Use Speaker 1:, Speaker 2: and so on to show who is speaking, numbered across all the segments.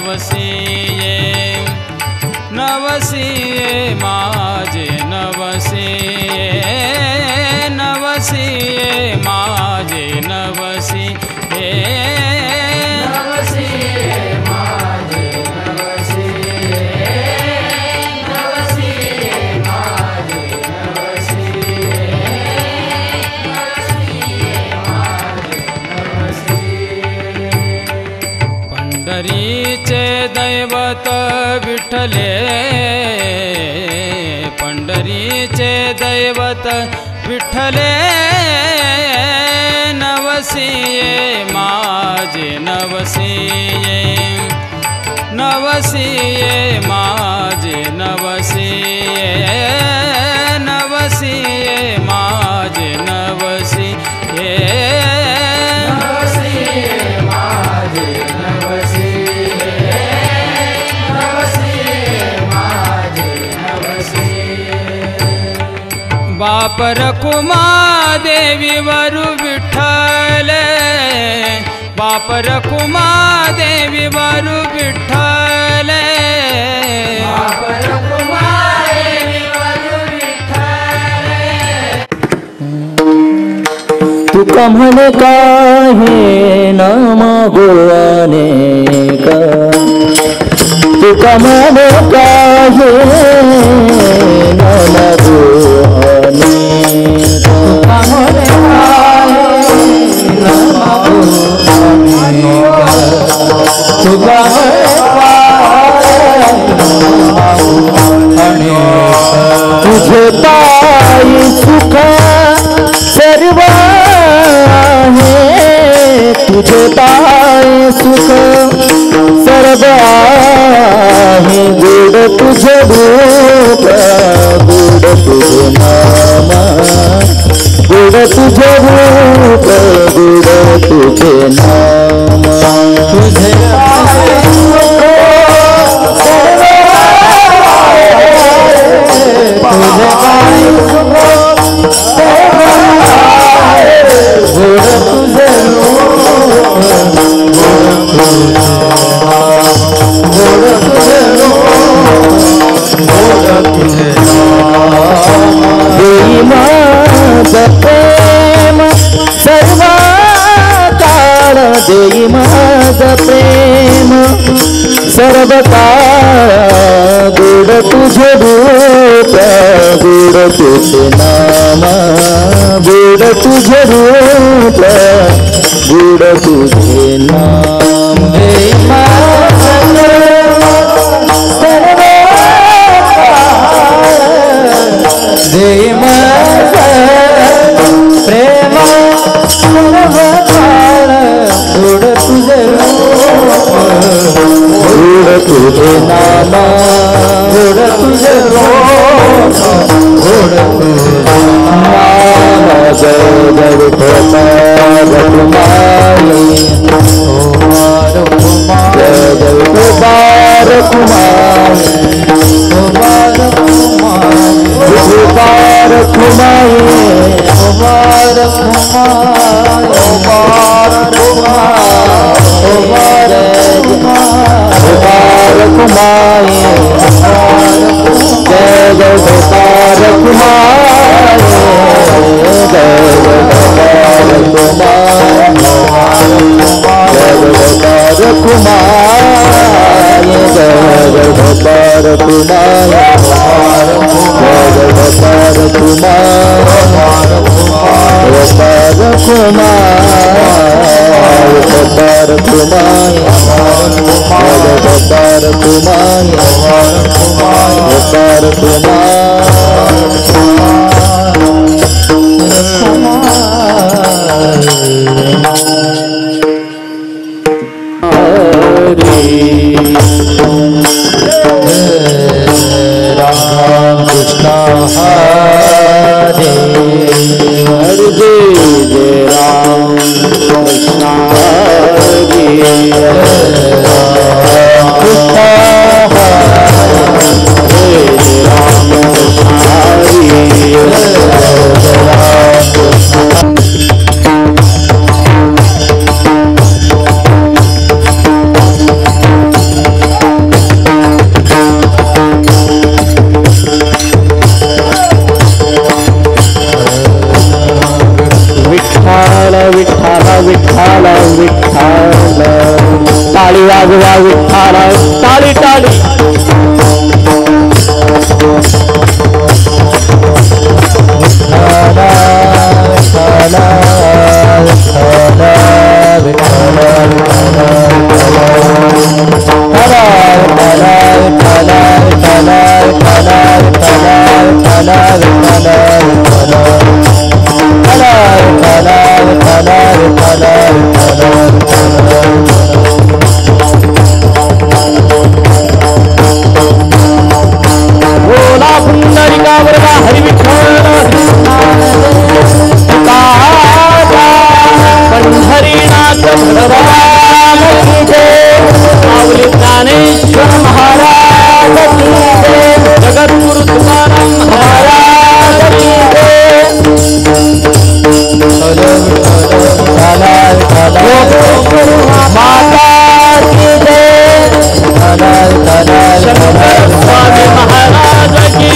Speaker 1: नवसिये नवसिये माझे नवसिये नवसिये माझे नवसिये नवसिये माझे नवसिये नवसिये माझे नवसिये नवसिये माझे नवसिये पंढरीचे दैवत विठ्ठले पंढरीचे दैवत विठ्ठले नवसिये माझे नवसिये नवसिये माझे नवसिये नवसिये माझे नवसिये नवसिये माझे नवसिये नवसिये माझे नवसिये बाप रखुमा देवी वरु विठ्ठले बाप रखुमा देवी वरु विठ्ठले बाप रखुमा देवी वरु विठ्ठले
Speaker 2: तुका म्हणे काहे नाम गोवानेक तुका म्हणे काहे नाम गोवानेक तुका म्हणे काहे नाम गोवानेक तुका म्हणे तुझे पायी सुख सर्व आहे तुझे पायी सुख सर्व आहे गोड तुझे रूप गोड तुझे नाम गोड तुझे रूप गोड तुझे नाम तुझे पायी सुख सर्व तुझे पायी सुख सर्व गोड तुझे देई माझं प्रेम सर्व काळ देई माझं प्रेम सर्व काळ गोड तुझे रूप गोड तुझे नाम गोड तुझे रूप गोड तुझे नाम देई माझं सर्व देई माझं प्रेम सर्व काळ गोड तुझे गोड तुझे नाम गोड तुझे गोड तुझे नाम जय जय विठ्ठल कुमारी जय जय कुमार कुमारी कुमार कुमारी कुमार कुमारी जय जय गोपाल कुमारी जय जय गोपाल कुमारी जय जय गोपाल कुमारी जय जय गोपाल कुमारी जय जय गोपाल कुमारी गोपाल कुमारी गोपाल कुमारी गोपाल कुमारी गोपाल राम कृष्ण हरे हरे जय राम कृष्ण हरे राम कृष्ण हरे राम वाजवा विठ्ठला टाळी टाळी बोला पुंडलिकावरला हरी विठ्ठल पंढरीनाथ भगवान की जय माऊली ज्ञानेश्वर महाराज की जय जगद्गुरु तुकाराम महाराज की जय माता की जय शंकर स्वामी महाराज की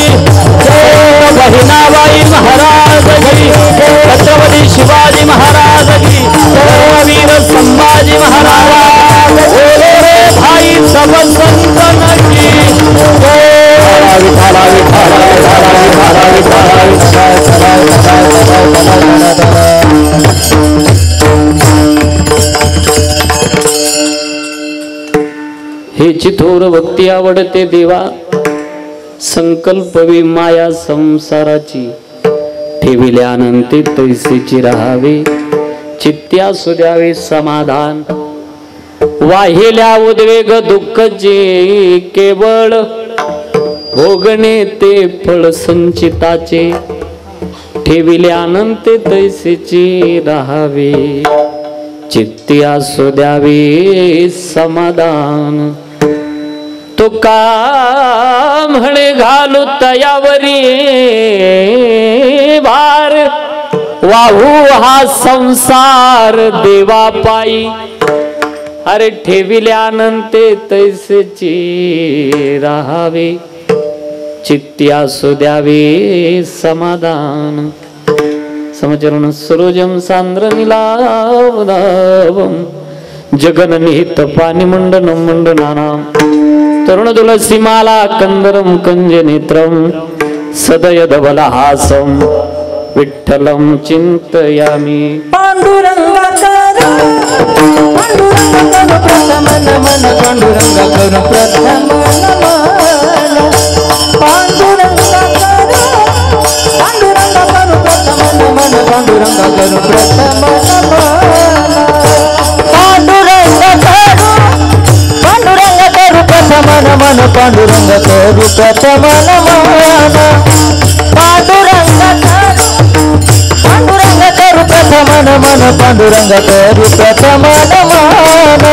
Speaker 2: जय बहिणाबाई महाराज की छत्रपती शिवाजी महाराज की जय वीर संभाजी महाराज बोले रे भाई सब संतन की जय विठाला विठाला विठाला विठाला विठाला हे चिथोर भक्ती आवडते देवा संकल्पवी माया संसाराची ठेविल्या अनंते तैसेची राहावे चित्त्या सुद्यावे समाधान वाहिल्या उद्वेग दुःख जे केवळ भोगणे ते फळ संचिताचे ठेविल्या अनंते तैसेची राहावे चित्त्या सुद्यावे समाधान तुका म्हणे घालू तयावरी भार वाहू हा संसार देवा पायी अरे ठेविल्यानंते तैसेची राहावे चित्त्या सुद्यावे समाधान समचरण सरोजम सांद्र निलावदावम जगननिहित पाणी मंडनम मंडनानाम तरुण तुलसी माला कंदरम कंज नेत्रम सदय धवलहासम विठ्ठलम चिंतयामि
Speaker 1: पांडुरंगा प्रथम नमन पांडुरंगा करू प्रथम नमन पांडुरंगा करू प्रथम नमन पांडुरंगा करू प्रथम नमन पांडुरंगा करू प्रथम नमन पांडुरंगा करू प्रथम नमन पांडुरंगा करू प्रथम नमन पांडुरंगा करू प्रथम नमन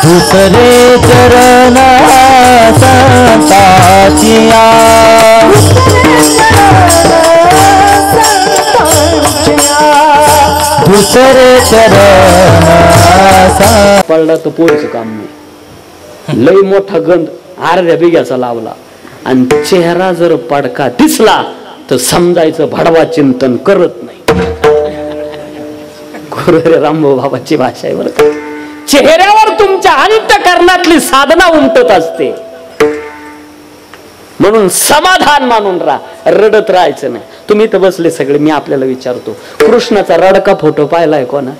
Speaker 1: दुसरे चरण संताचिया दुसरे चरण
Speaker 3: पडला तर पोरीचं काम नाही लय मोठा गंध अर्ध्या बिग्याचा लावला आणि चेहरा जर पडका दिसला तर समजायचं भडवा चिंतन करत नाही गुरुहरी रामभाऊ बाबाची भाषा आहे बरं का चेहऱ्यावर तुमच्या अंतःकरणातली साधना उमटत असते म्हणून समाधान मानून राहा रडत राहायचं नाही तुम्ही इथं बसले सगळे मी आपल्याला विचारतो कृष्णाचा रडका फोटो पाहिलाय कोणा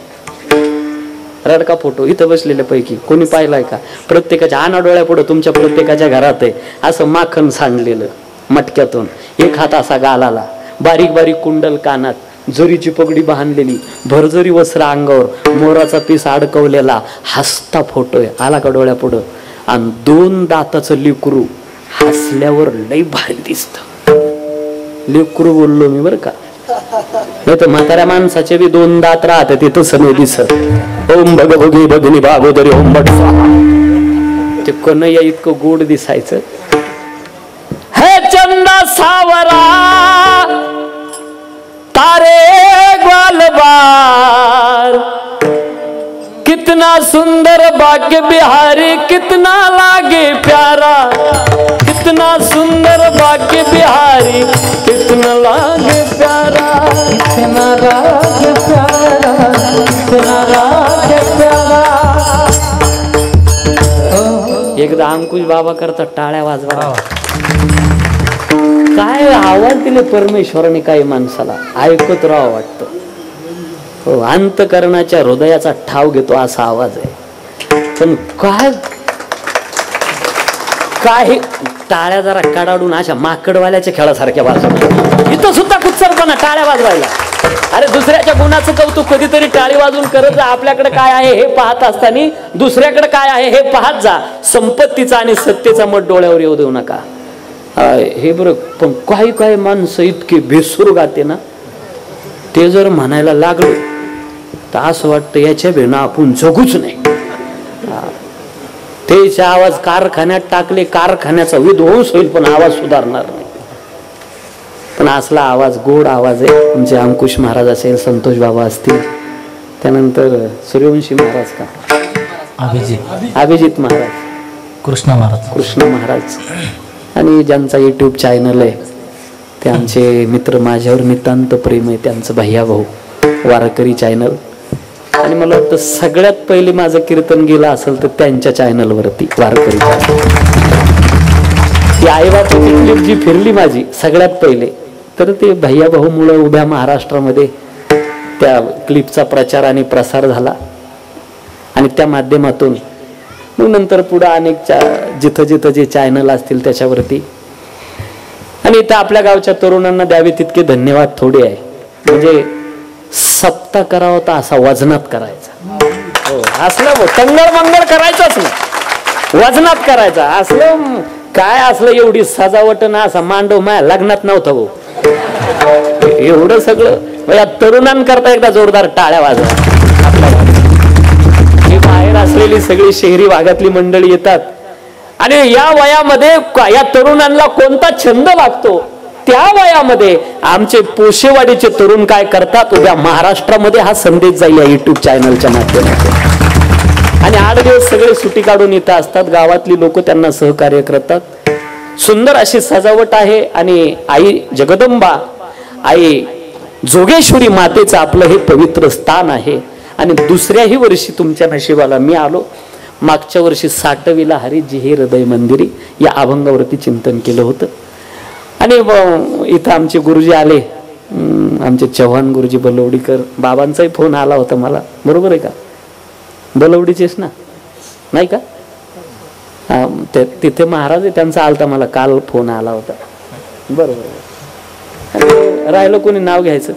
Speaker 3: रडका फोटो इथं बसलेल्या पैकी कोणी पाहिलाय का प्रत्येकाच्या आनाडोळ्यापुढे तुमच्या प्रत्येकाच्या घरात आहे असं माखन सांडलेलं मटक्यातून एक हात असा गालाला बारीक बारीक कुंडल कानात जरीची पगडी बांधलेली भरजरी वस्त्र अंगावर मोराचा पीस अडकवलेला हसता फोटो आहे आला का डोळ्यापुढं आणि 2 दाताचं लेकरू हसल्यावर लय भारी दिसत लेकरू बोललो मी बरं का नाही तर म्हाताऱ्या माणसाचे बी 2 दात राहत ते तसं नाही दिसत ओम भग भगी भगनी भागोदरी ओम भट ते कन्हैया इतकं गोड दिसायचं हे चंदा सावरा तारे ग्वालबार कितना सुंदर भाग्य बिहारी कितना लागे प्यारा कितना सुंदर भाग्य बिहारी कितना लागे प्यारा
Speaker 1: इतना राग प्यारा, इतना राग प्यारा।
Speaker 3: एकदा अंकुश बाबा करता टाळ्या वाजवा. काय आवाज दिले परमेश्वराने काही माणसाला, ऐकत राहावं वाटतं. हो, अंतकरणाच्या हृदयाचा ठाव घेतो असा आवाज आहे. पण काय काय टाळ्या जरा कडाडून अशा माकडवाल्याच्या खेळासारख्या वाजवल्या. इथं सुद्धा कुत्सरपणा टाळ्या वाजवायला. अरे दुसऱ्याच्या गुणाचं कौतुक कधीतरी टाळी वाजून करत जा. आपल्याकडे काय आहे हे पाहत असताना दुसऱ्याकडे काय आहे हे पाहत जा. संपत्तीचा आणि सत्तेचा मत डोळ्यावर येऊ देऊ नका. हे बरं. पण काही काही माणसं इतके बेसूर गाते ना, ते जर म्हणायला लागलो तर असं वाटतं याच्या बिना आपण जगूच नाही. तेचे आवाज कारखान्यात टाकले, कारखान्याचा विध्वंस होईल पण आवाज सुधारणार नाही. पण असला आवाज, गोड आवाज आहे. म्हणजे अंकुश महाराज असेल, संतोष बाबा असतील, त्यानंतर सूर्यवंशी महाराज का अभिजित महाराज,
Speaker 1: कृष्ण
Speaker 3: महाराज आणि ज्यांचा युट्यूब चॅनल आहे ते आमचे मित्र. माझ्यावर नितांत प्रेम आहे त्यांचं. भैया भाऊ वारकरी चॅनल. आणि मला वाटतं सगळ्यात पहिले माझं कीर्तन गेलं असेल तर त्यांच्या चॅनलवरती, वारकरी चॅनल. ती आईबाची क्लिप जी फिरली माझी सगळ्यात पहिले, तर ते भैया भाऊ मुळे उभ्या महाराष्ट्रामध्ये त्या क्लिपचा प्रचार आणि प्रसार झाला. आणि त्या माध्यमातून मग नंतर पुढे अनेक जिथं जिथं जे चॅनल असतील त्याच्यावरती. आणि इथं आपल्या गावच्या तरुणांना द्यावे तितके धन्यवाद थोडे आहे. म्हणजे सप्ताह करावा तर असा वजनात करायचा. हो, असलं टंगळ मंगळ करायचंच नाही, वजनात करायचा. असलं काय असलं एवढी सजावट ना असा मांडव माया लग्नात नव्हतं भाऊ. एवढं सगळं या तरुणांकरता एकदा जोरदार टाळ्या वाजवा. ही बाहेर असलेली सगळी शहरी भागातली मंडळी येतात आणि या वयामध्ये या तरुणांना कोणता छंद लागतो त्या वयामध्ये आमचे पोशेवाडीचे तरुण काय करतात, उद्या महाराष्ट्रामध्ये हा संदेश जाईल या युट्यूब चॅनलच्या माध्यमातून. आणि 8 दिवस सगळे सुट्टी काढून इथं असतात. गावातली लोक त्यांना सहकार्य करतात. सुंदर अशी सजावट आहे. आणि आई जगदंबा, आई जोगेश्वरी मातेचं आपलं हे पवित्र स्थान आहे. आणि दुसऱ्याही वर्षी तुमच्या नशिबाला मी आलो. मागच्या वर्षी 60वीला हरिजी हे हृदय मंदिरी या अभंगावरती चिंतन केलं होतं. आणि इथं आमचे गुरुजी आले, आमचे चव्हाण गुरुजी बलवडीकर. बाबांचाही फोन आला होता मला, बरोबर आहे का? बलवडीचेच ना, नाही का? तिथे महाराज आहे, त्यांचा आलता मला काल फोन आला होता, बरोबर. आणि राहिलं कोणी नाव घ्यायचं,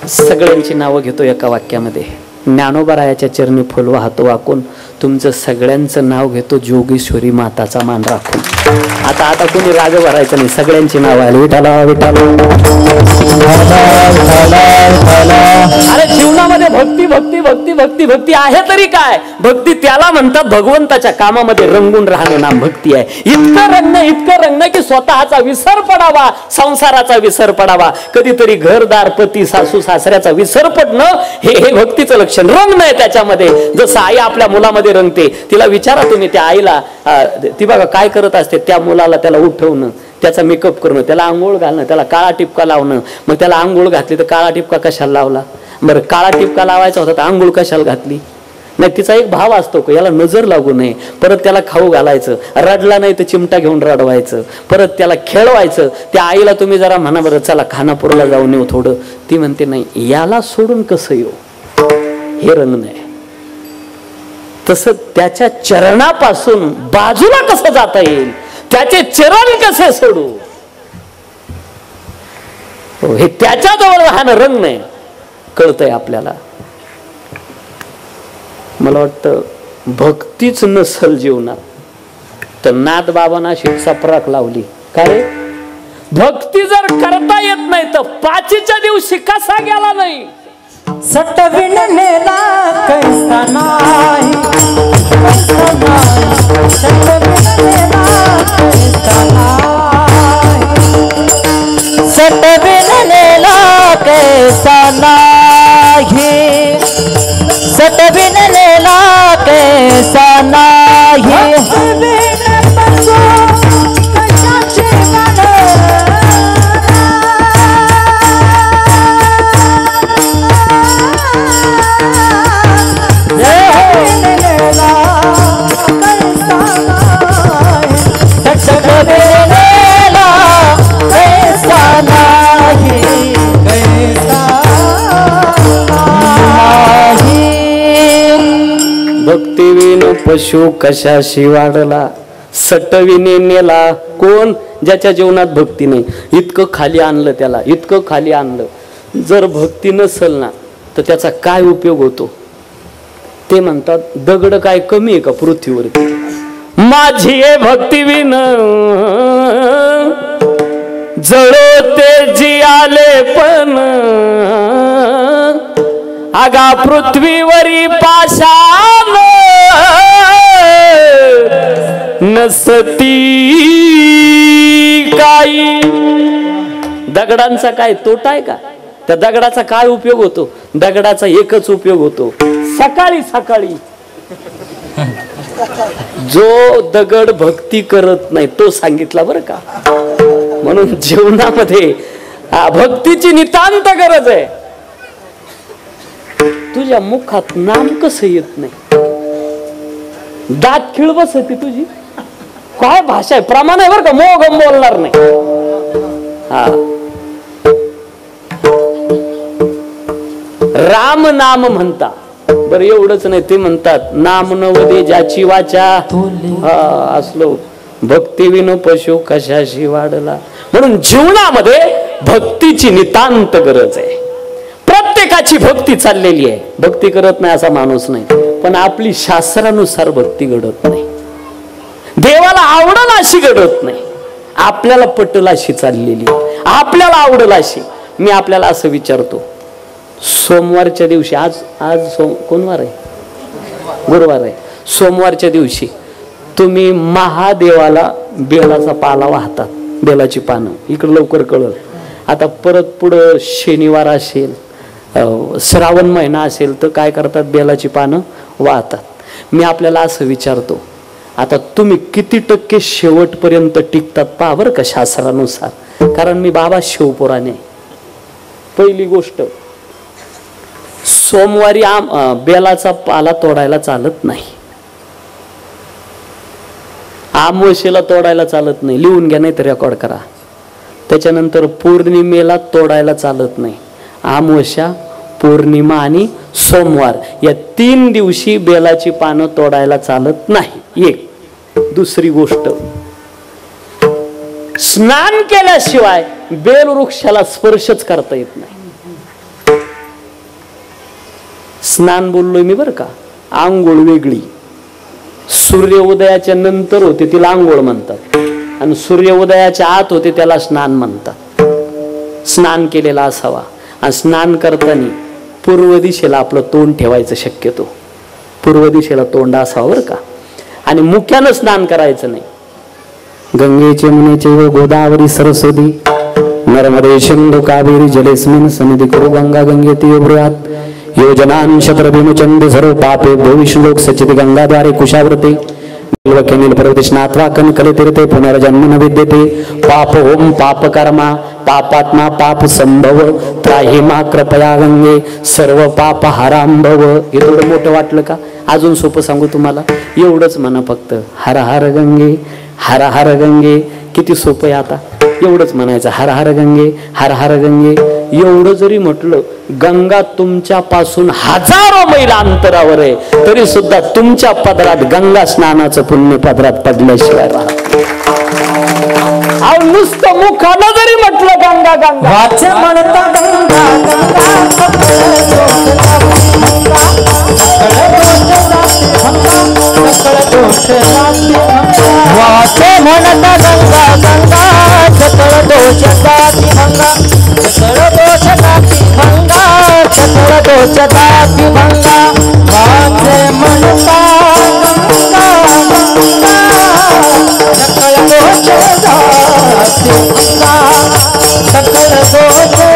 Speaker 3: सगळ्यांची नावं घेतो एका वाक्यामध्ये. ज्ञानोबारायाच्या चरणी फुल वाहतो वाकून, तुमचं सगळ्यांचं नाव घेतो जोगेश्वरी माताचा मान राखून. आता कोणी राग भरायचं नाही, सगळ्यांची नाव आली. विठाला विठाला. अरे जीवनामध्ये भक्ती भक्ती भक्ती भक्ती भक्ती आहे तरी काय? भक्ती त्याला म्हणतात भगवंताच्या कामामध्ये रंगून राहणं नाम भक्ती आहे. इतकं रंगणं की स्वतःचा विसर पडावा, संसाराचा विसर पडावा, कधीतरी घरदार पती सासू सासऱ्याचा विसर पडणं हे भक्तीचं लक्षण. रंगणं आहे त्याच्यामध्ये. जसं आई आपल्या मुलामध्ये रंगते, तिला विचारा तुम्ही त्या आईला, ती बघा काय करत असते, त्या मुलाला त्याला उठवणं, त्याचा मेकअप करणं, त्याला आंघोळ घालणं, त्याला काळा टिपका लावणं. मग त्याला आंघोळ घातली तर काळा टिपका कशाला लावला? बरं, काळा टिपका लावायचा होता तर आंघोळ कशाला घातली? नाही, तिचा एक भाव असतो की याला नजर लागू नये, परत त्याला खाऊ घालायचं, रडला नाही तर चिमटा घेऊन रडवायचं, परत त्याला खेळवायचं. त्या आईला तुम्ही जरा म्हणा बरं चला खानापूरला जाऊन येऊ थोडं, ती म्हणते नाही, याला सोडून कसं येऊ, हे रंग नाही. तसं त्याच्या चरणापासून बाजूला कसं जाता येईल, त्याचे चरण कसे सोडू, हे त्याच्याजवळ राहणं रंग नाही, कळतंय आपल्याला. मला वाटतं भक्तीच नसल जीवनात तर नाथ बाबांना अशी चपराक लावली. काय भक्ती जर करता येत नाही तर पाचीच्या दिवशी कसा गेला नाही?
Speaker 1: सटविन नेला कैसा नाही, सटविन नेला कैसा नाही, सटविन नेला कैसा नाही.
Speaker 3: पशु कशाशी वाढला, सटविने नेला. कोण? ज्याच्या जीवनात भक्ती नाही. इतकं खाली आणलं त्याला, इतकं खाली आणलं. जर भक्ती नसेल ना तर त्याचा काय उपयोग होतो? ते म्हणतात दगड काय कमी आहे का पृथ्वीवरती? माझी आहे भक्ती विन जळो ते जी आले पण, आगा पृथ्वीवरी पाषाण नसती काही. दगडांचा काय तोटा आहे का? त्या दगडाचा काय उपयोग होतो? दगडाचा एकच उपयोग होतो, सकाळी सकाळी जो दगड भक्ती करत नाही तो सांगितला बरं का. म्हणून जीवनामध्ये भक्तीची नितांत गरज आहे. तुझ्या मुखात नाम कसं येत नाही? दात खिळ बसती तुझी. काय भाषा आहे, प्रमाण आहे बरं का, मोगम बोलणार नाही. हा, राम नाम म्हणता. बरं एवढंच नाही, ते म्हणतात नाम नवदे ज्याची वाचा. असलो भक्ती विनो पशु कशाशी वाढला. म्हणून जीवनामध्ये भक्तीची नितांत गरज आहे. प्रत्येकाची भक्ती चाललेली आहे. भक्ती करत नाही असा माणूस नाही, पण आपली शास्त्रानुसार भक्ती घडत नाही. देवाला आवडल अशी घडत नाही, आपल्याला पटल अशी चाललेली, आपल्याला आवडल अशी. मी आपल्याला असं विचारतो, सोमवारच्या दिवशी, आज कोणवार आहे? गुरुवार आहे. सोमवारच्या दिवशी तुम्ही महादेवाला बेलाचा पाला वाहतात, बेलाची पानं. इकडं लवकर कळलं. आता परत पुढं शनिवार असेल, श्रावण महिना असेल तर काय करतात? बेलाची पानं वाहतात. मी आपल्याला असं विचारतो, आता तुम्ही किती टक्के शेवटपर्यंत टिकतात पहा बरं का शास्त्रानुसार. कारण मी बाबा शिवपुराणे. पहिली गोष्ट, सोमवारी बेलाचा पाला तोडायला चालत नाही, अमावस्येला तोडायला चालत नाही. लिहून घ्या, नाही तर रेकॉर्ड करा. त्याच्यानंतर पौर्णिमेला तोडायला चालत नाही. अमावस्या, पौर्णिमा आणि सोमवार या 3 दिवशी बेलाची पानं तोडायला चालत नाही. एक. दुसरी गोष्ट, स्नान केल्याशिवाय बेल वृक्षाला स्पर्शच करता येत नाही. स्नान बोललोय मी बरं का. आंघोळ वेगळी, सूर्य उदयाच्या नंतर होते तिला आंघोळ म्हणतात, आणि सूर्य उदयाच्या आत होते त्याला स्नान म्हणतात. स्नान केलेला असावा. आणि स्नान करताना पूर्व दिशेला आपलं तोंड ठेवायचं शक्यतो. पूर्व दिशेला तोंड असावं बरं का. आणि मुख्यानं स्नान करायचं नाही. गंगेचे मुनेचे व गोदावरी सरस्वती नर्मदे सिंधु कावेरी जलेस्मिन् सन्निधि कुरु गंगा गंगे तीव्रात योजनान शत्रभिमुचंद सर्व पापे भविष्यलोक सचित गंगाद्वारे कुशावृते नीलवके नीलपर्वते स्नात्वा कलितीर्थे पुनर्जन्म न विद्यते. पाप होम पाप कर्मा पापात्मा पाप संभव त्राही मा कृपया गंगे सर्व पाप हरांभव. हे थोडं मोठं वाटलं का? अजून सोपं सांगू तुम्हाला, एवढंच म्हणा फक्त, हर हर गंगे हर हर गंगे. किती सोपं आहे आता, एवढंच म्हणायचं, हर हर गंगे हर हर गंगे. एवढं जरी म्हटलं, गंगा तुमच्या पासून हजारो मैल अंतरावर आहे, तरी सुद्धा तुमच्या पदरात गंगा स्नानाचं पुण्य पदरात पडल्याशिवाय राहत. नुसतं मुखानं जरी म्हटलं गंगा गंगा,
Speaker 1: वाचे म्हणता गंगा वाचे म्हणता गंगा गंगा सकळ दोष जाती भंगा, सकळ दोष जाती भंगा, सकळ दोष जाती भंगा. वाचे म्हणता गंगा गंगा सकळ दोष जाती भंगा, सकळ दोष जाती भंगा.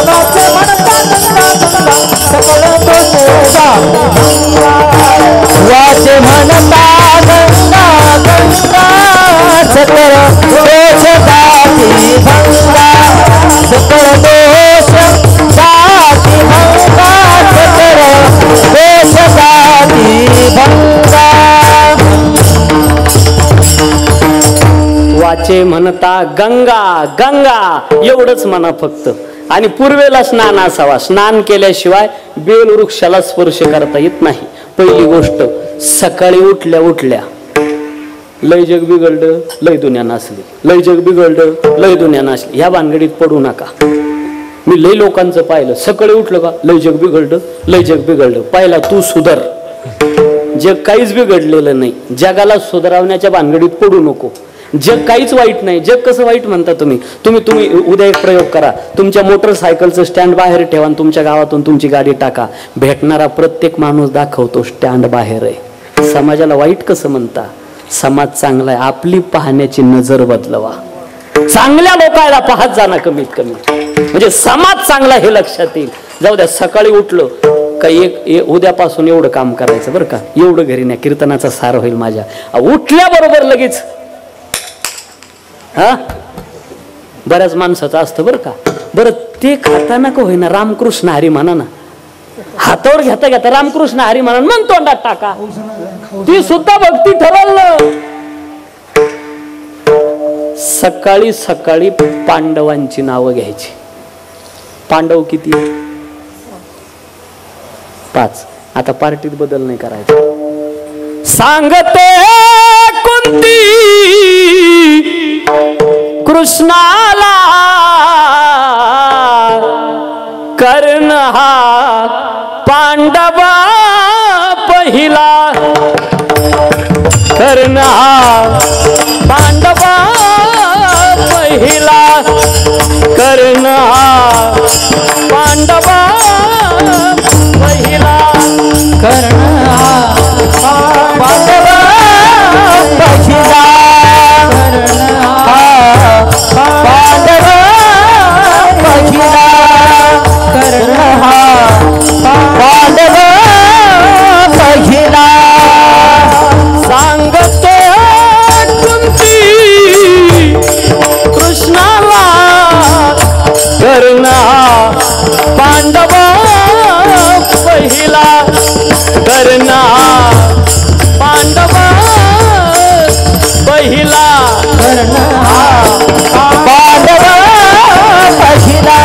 Speaker 1: वाचे म्हणता गंगा गंगा सकळ दोष जाती भंगा. वाचे म्हणता गंगा गंगा सकळ दोष जाती भंगा, सकळ दोष जाती भंगा, सकळ दोष जाती भंगा.
Speaker 3: वाचे म्हणता गंगा गंगा एवढंच म्हणा फक्त. आणि पूर्वेला स्नान असावा. स्नान केल्याशिवाय बेल वृक्षाला स्पर्श करता येत नाही. पहिली गोष्ट, सकाळी उठल्या उठल्या लय जग बिघडलं लय दुनिया नासली, लय जग बिघडलं लय दुनिया नासली, ह्या भानगडीत पडू नका. मी लय लोकांचं पाहिलं, सकाळी उठलं का लय जग बिघडलं लय जग बिघडलं. पहिला तू सुधार. जग काहीच बिघडलेलं नाही. जगाला सुधारवण्याच्या भानगडीत पडू नको. जग काहीच वाईट नाही. जग कसं वाईट म्हणता तुम्ही? तुम्ही उद्या एक प्रयोग करा. तुमच्या मोटरसायकलचं स्टँड बाहेर ठेवा आणि तुमच्या गावातून तुमची गाडी टाका. भेटणारा प्रत्येक माणूस दाखवतो स्टँड बाहेर आहे. समाजाला वाईट कसं म्हणता? समाज चांगला आहे. आपली पाहण्याची नजर बदलवा. चांगल्या लोकांना पाहत जाणं कमीत कमी, म्हणजे समाज चांगला हे लक्षात येईल. जाऊ द्या, सकाळी उठलो का एक उद्यापासून एवढं काम करायचं बरं का. एवढं घरी नाही, कीर्तनाचा सार होईल माझ्या. उठल्याबरोबर लगेच हा बऱ्याच माणसाचं असतं बरं का. बरं ते खाताना का होईना रामकृष्ण हरी म्हणा ना. हातावर घेता घेता रामकृष्ण हरी म्हणा मग तोंडात टाका. ती सुद्धा भक्ती ठरवलं. सकाळी सकाळी पांडवांची नावं घ्यायची. पांडव किती? 5. आता पार्टीत बदल नाही करायचा. सांगते कुंती कृष्णाला कर्ण हा पांडवा पहिला. कर्ण हा पांडवा पहिला. कर्ण हा पांडवा पहिला.
Speaker 1: कर्ण हा पांडवा पहिला. पांडवा पहिला. कर्ण हा पांडवा पहिला.
Speaker 3: सांगतो कुंती कृष्णाला कर्ण हा पांडवा पहिला. कर्ण हा पांडवा पहिला.
Speaker 1: कर्ण हा पांडवा पहिला. कर्ण हा पांडवा पहिला.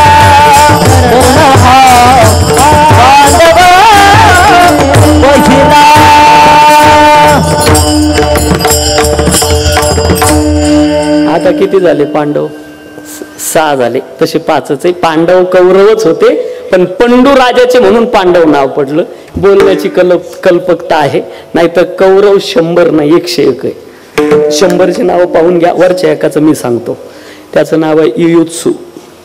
Speaker 3: आता किती झाले पांडव? 6 झाले. तसे 5च आहे. पांडव कौरवच होते, पण पंडू राजाचे म्हणून पांडव नाव पडलं. बोलण्याची कल्पकता आहे. नाहीतर कौरव 100 नाही 101 आहे. 100ची नावं पाहून घ्या. वरच्या एकाचं मी सांगतो. त्याचं नाव आहे युयुत्सु.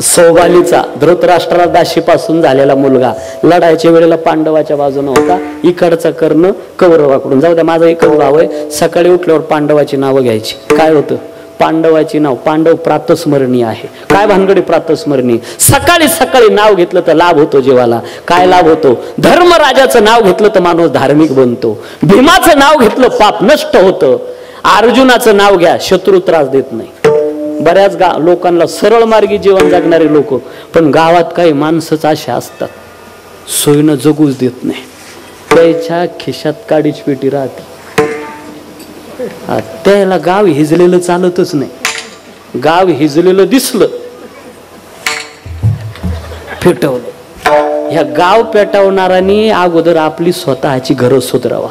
Speaker 3: सौबालीचा धृतराष्ट्राला दाशीपासून झालेला मुलगा. लढायच्या वेळेला पांडवाच्या बाजूने होता. इकडचा कर्ण कौरवाकडून. जाऊ द्या, माझा एकच भाव आहे. सकाळी उठल्यावर पांडवाची नावं घ्यायची. काय होतं? पांडवाची नाव. पांडव प्रातस्मरणीय आहे. काय भानगडी प्रातस्मरणीय? सकाळी सकाळी नाव घेतलं तर लाभ होतो जीवाला. काय लाभ होतो? धर्मराजाचं नाव घेतलं तर माणूस धार्मिक बनतो. भीमाचं नाव घेतलं पाप नष्ट होतं. अर्जुनाचं नाव घ्या, शत्रू त्रास देत नाही. बऱ्याच लोकांना सरळ मार्गी जीवन जगणारे लोक, पण गावात काही माणसंच अशा असतात सोयीनं जगूच देत नाही. त्याच्या खिशात काडीची पेटी राहते. त्याला गाव हिजलेलं चालतच नाही. गाव हिजलेलं दिसलं पेटवलं. ह्या गाव पेटवणाऱ्यांनी अगोदर आपली स्वतःची घरं सुधरावा.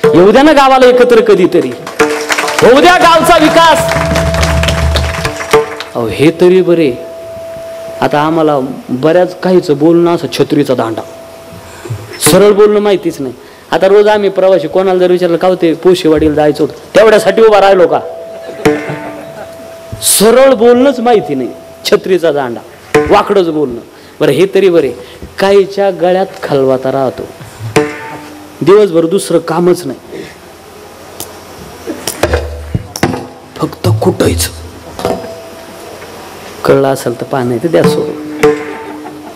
Speaker 3: येऊ द्या ना गावाला एकत्र कधीतरी. होऊ द्या गावचा विकास. अहो हे तरी बरे. आता आम्हाला बऱ्याच काहीच बोलणं असं छत्रीचा दांडा. सरळ बोलणं माहितीच नाही. आता रोज आम्ही प्रवासी कोणाला जर विचारलं का ते पोशीवाडीला जायचं होतं, तेवढ्यासाठी उभा राहिलो का? सरळ बोलणंच माहिती नाही. छत्रीचा दांडा, वाकडच बोलणं. बरं हे तरी बरे. काहीच्या गळ्यात खलवाता राहतो. दिवसभर दुसरं कामच नाही, फक्त कुटायचं. कळलं असेल तर पाहणं द्या सोडून.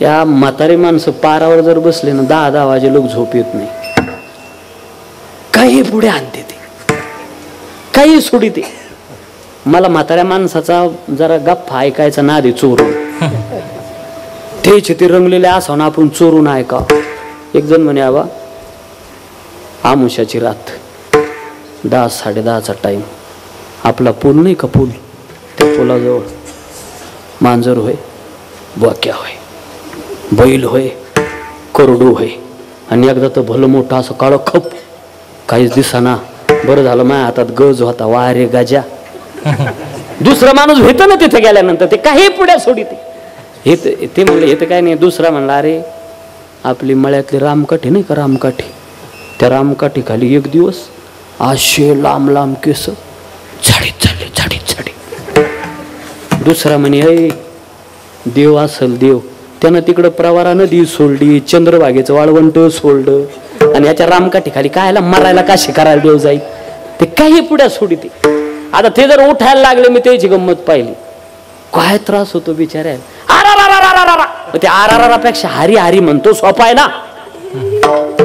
Speaker 3: या म्हातारी माणसं पारावर जर बसले ना 10-10 वाजे लोक झोप येत नाही. काही पुढे आणते ते, काही सोडीते. मला म्हाताऱ्या माणसाचा जरा गप्पा ऐकायचा ना दे चोरून. तेच ते रंगलेले असावं ना आपण चोरून ऐका. एक जण म्हणे आबा आमुष्याची रात 10-10:30चा टाइम. आपला पूल नाही का पूल, त्या पुलाजवळ मांजर होय, बोक्या होय, बैल होय, करडू होय, आणि एकदा तर भलं मोठं असं काळं खप, काहीच दिसाना. बरं झालं माझ्या हातात गज होता, वा रे गाजा. दुसरा माणूस भेटतो ना तिथे गेल्यानंतर, ते काही पुढ्या सोडित ते म्हणले हे तर काय नाही. दुसरा म्हणला अरे आपली मळ्यातली रामकाठी नाही का, रामकाठी, त्या रामकाठी खाली एक दिवस असे लांब लांब केस झाडीत झाले, झाडीत झाडी. दुसरा म्हणे अय देव असल देव, त्यानं तिकडं प्रवारा नदी सोडली, चंद्रभागेचं वाळवंट सोडलं, आणि याच्या रामकाठी खाली कायला मरायला काशी करायला देव जाईल. ते काही पुढ्या सोडिते. आता ते जर उठायला लागले, मी त्याची गंमत पाहिली, काय त्रास होतो बिचाऱ्या. ते आरारापेक्षा हरी हरी म्हणतो, सोपा आहे ना,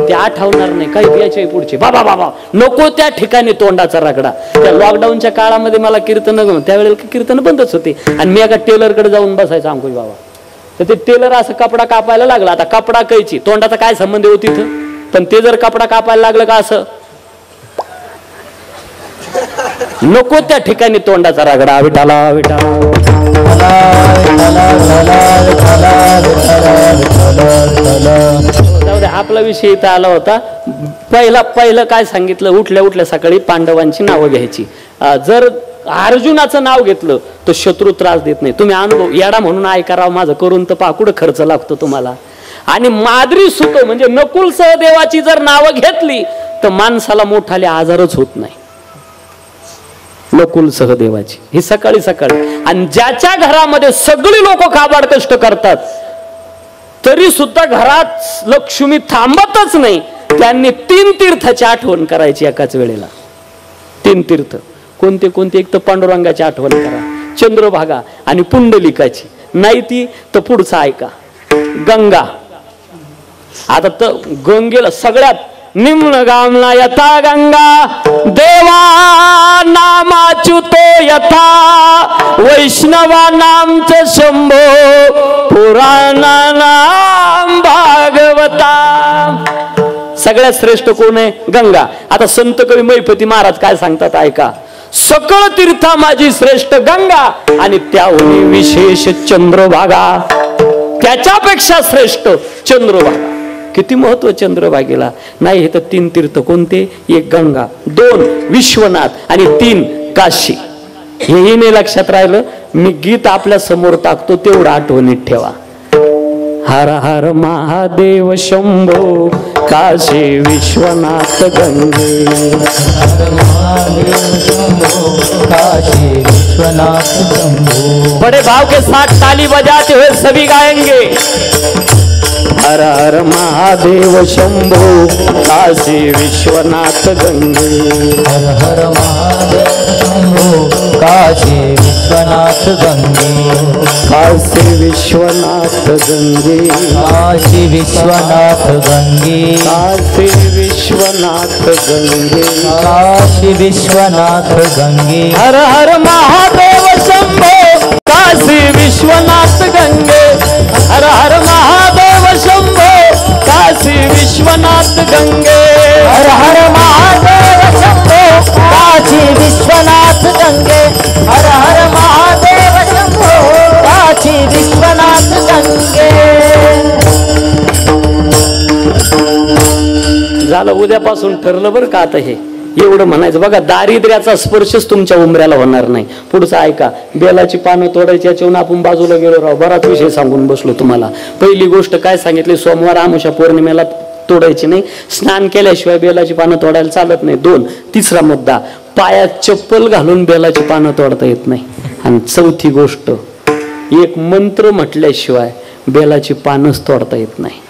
Speaker 3: ते आठवणार नाही काही द्यायचे पुढचे. बाबा बाबा नको त्या ठिकाणी तोंडाचा रगडा. त्या लॉकडाऊनच्या काळामध्ये मला कीर्तन, त्यावेळेला कीर्तन बंदच होते, आणि मी एका टेलरकडे जाऊन बसायचं अंकुश बाबा. तर ते टेलर असं कपडा कापायला लागला. आता कपडा कैची तोंडाचा काय संबंध होत तिथं, पण ते जर कपडा कापायला लागलं का असं नको त्या ठिकाणी तोंडाचा रगडा. विठाला विठाला जाऊ दे, आपला विषय इथं आला होता. पहिलं काय सांगितलं, उठल्या उठल्या सकाळी पांडवांची नावं घ्यायची. जर अर्जुनाचं नाव घेतलं तर शत्रू त्रास देत नाही. तुम्ही अनुभव येडा म्हणून ऐका राव माझं, करून तर पाकुड खर्च लागतो तुम्हाला. आणि माद्री सुत म्हणजे नकुल सहदेवाची जर नावं घेतली तर माणसाला मोठाले आजारच होत नाही. नकुल सहदेवाची ही सकाळी सकाळी. आणि ज्याच्या घरामध्ये सगळी लोक काबाड कष्ट करतात तरी सुद्धा घरात लक्ष्मी थांबतच नाही, त्यांनी 3 तीर्थाची आठवण करायची एकाच वेळेला. 3 तीर्थ कोणते कोणते? एक तर पांडुरंगाची आठवण करा, चंद्रभागा आणि पुंडलिकाची. नाही ती तर पुढचा ऐका, गंगा. आता तर गंगेला सगळ्यात निम्न गामला यथा गंगा देवा नामाच्युतो यथा वैष्णवा नामच शंभो पुराणा नाम भागवता. सगळ्यात श्रेष्ठ कोण आहे? गंगा. आता संत कवी मैपती महाराज काय सांगतात ऐका, सकळ तीर्था माझी श्रेष्ठ गंगा आणि त्याहून विशेष चंद्रभागा, त्याच्यापेक्षा श्रेष्ठ चंद्रभागा. किती महत्व चंद्रभागेला. नाही हे तर 3 तीर्थ कोणते? 1 गंगा, 2 विश्वनाथ आणि 3 काशी. हेही नाही लक्षात राहिलं, मी गीत आपल्या समोर टाकतो तेवढं आठवणीत ठेवा. हर हर महादेव शंभो काशी विश्वनाथ गंगे. हर महादेव शंभो काशी विश्वनाथ गंगे. बड़े भाव के साथ ताली बजाते हुए सभी गाएंगे. हर हर महादेव शंभो काशी विश्वनाथ गंगे. हर हर महादेव शंभो काशी विश्वनाथ गंगे. काशी विश्वनाथ गंगे. काशी विश्वनाथ गंगे. काशी विश्वनाथ गंगे. काशी विश्वनाथ गंगे. हर हर महादेव शंभो काशी विश्वनाथ गंगे. हर हर महादेव शंभो काशी विश्वनाथ गंगे. हर हर महादेव शंभो काशी विश्वनाथ गंगे. हर हर महादेव शंभो काशी विश्वनाथ गंगे. झालं, उद्यापासून ठरलं बरं का. आता हे एवढं म्हणायचं बघा, दारिद्र्याचा स्पर्शच तुमच्या उमऱ्याला होणार नाही. पुढचं ऐका, बेलाची पानं तोडायची, याच्यावरून आपण बाजूला गेलो राव, बराच विषय सांगून बसलो तुम्हाला. पहिली गोष्ट काय सांगितली, सोमवार आमुषा पौर्णिमेला तोडायची नाही, स्नान केल्याशिवाय बेलाची पानं तोडायला चालत नाही. 2 तिसरा मुद्दा, पायात चप्पल घालून बेलाची पानं तोडता येत नाही. आणि 4थी गोष्ट, एक मंत्र म्हटल्याशिवाय बेलाची पानच तोडता येत नाही.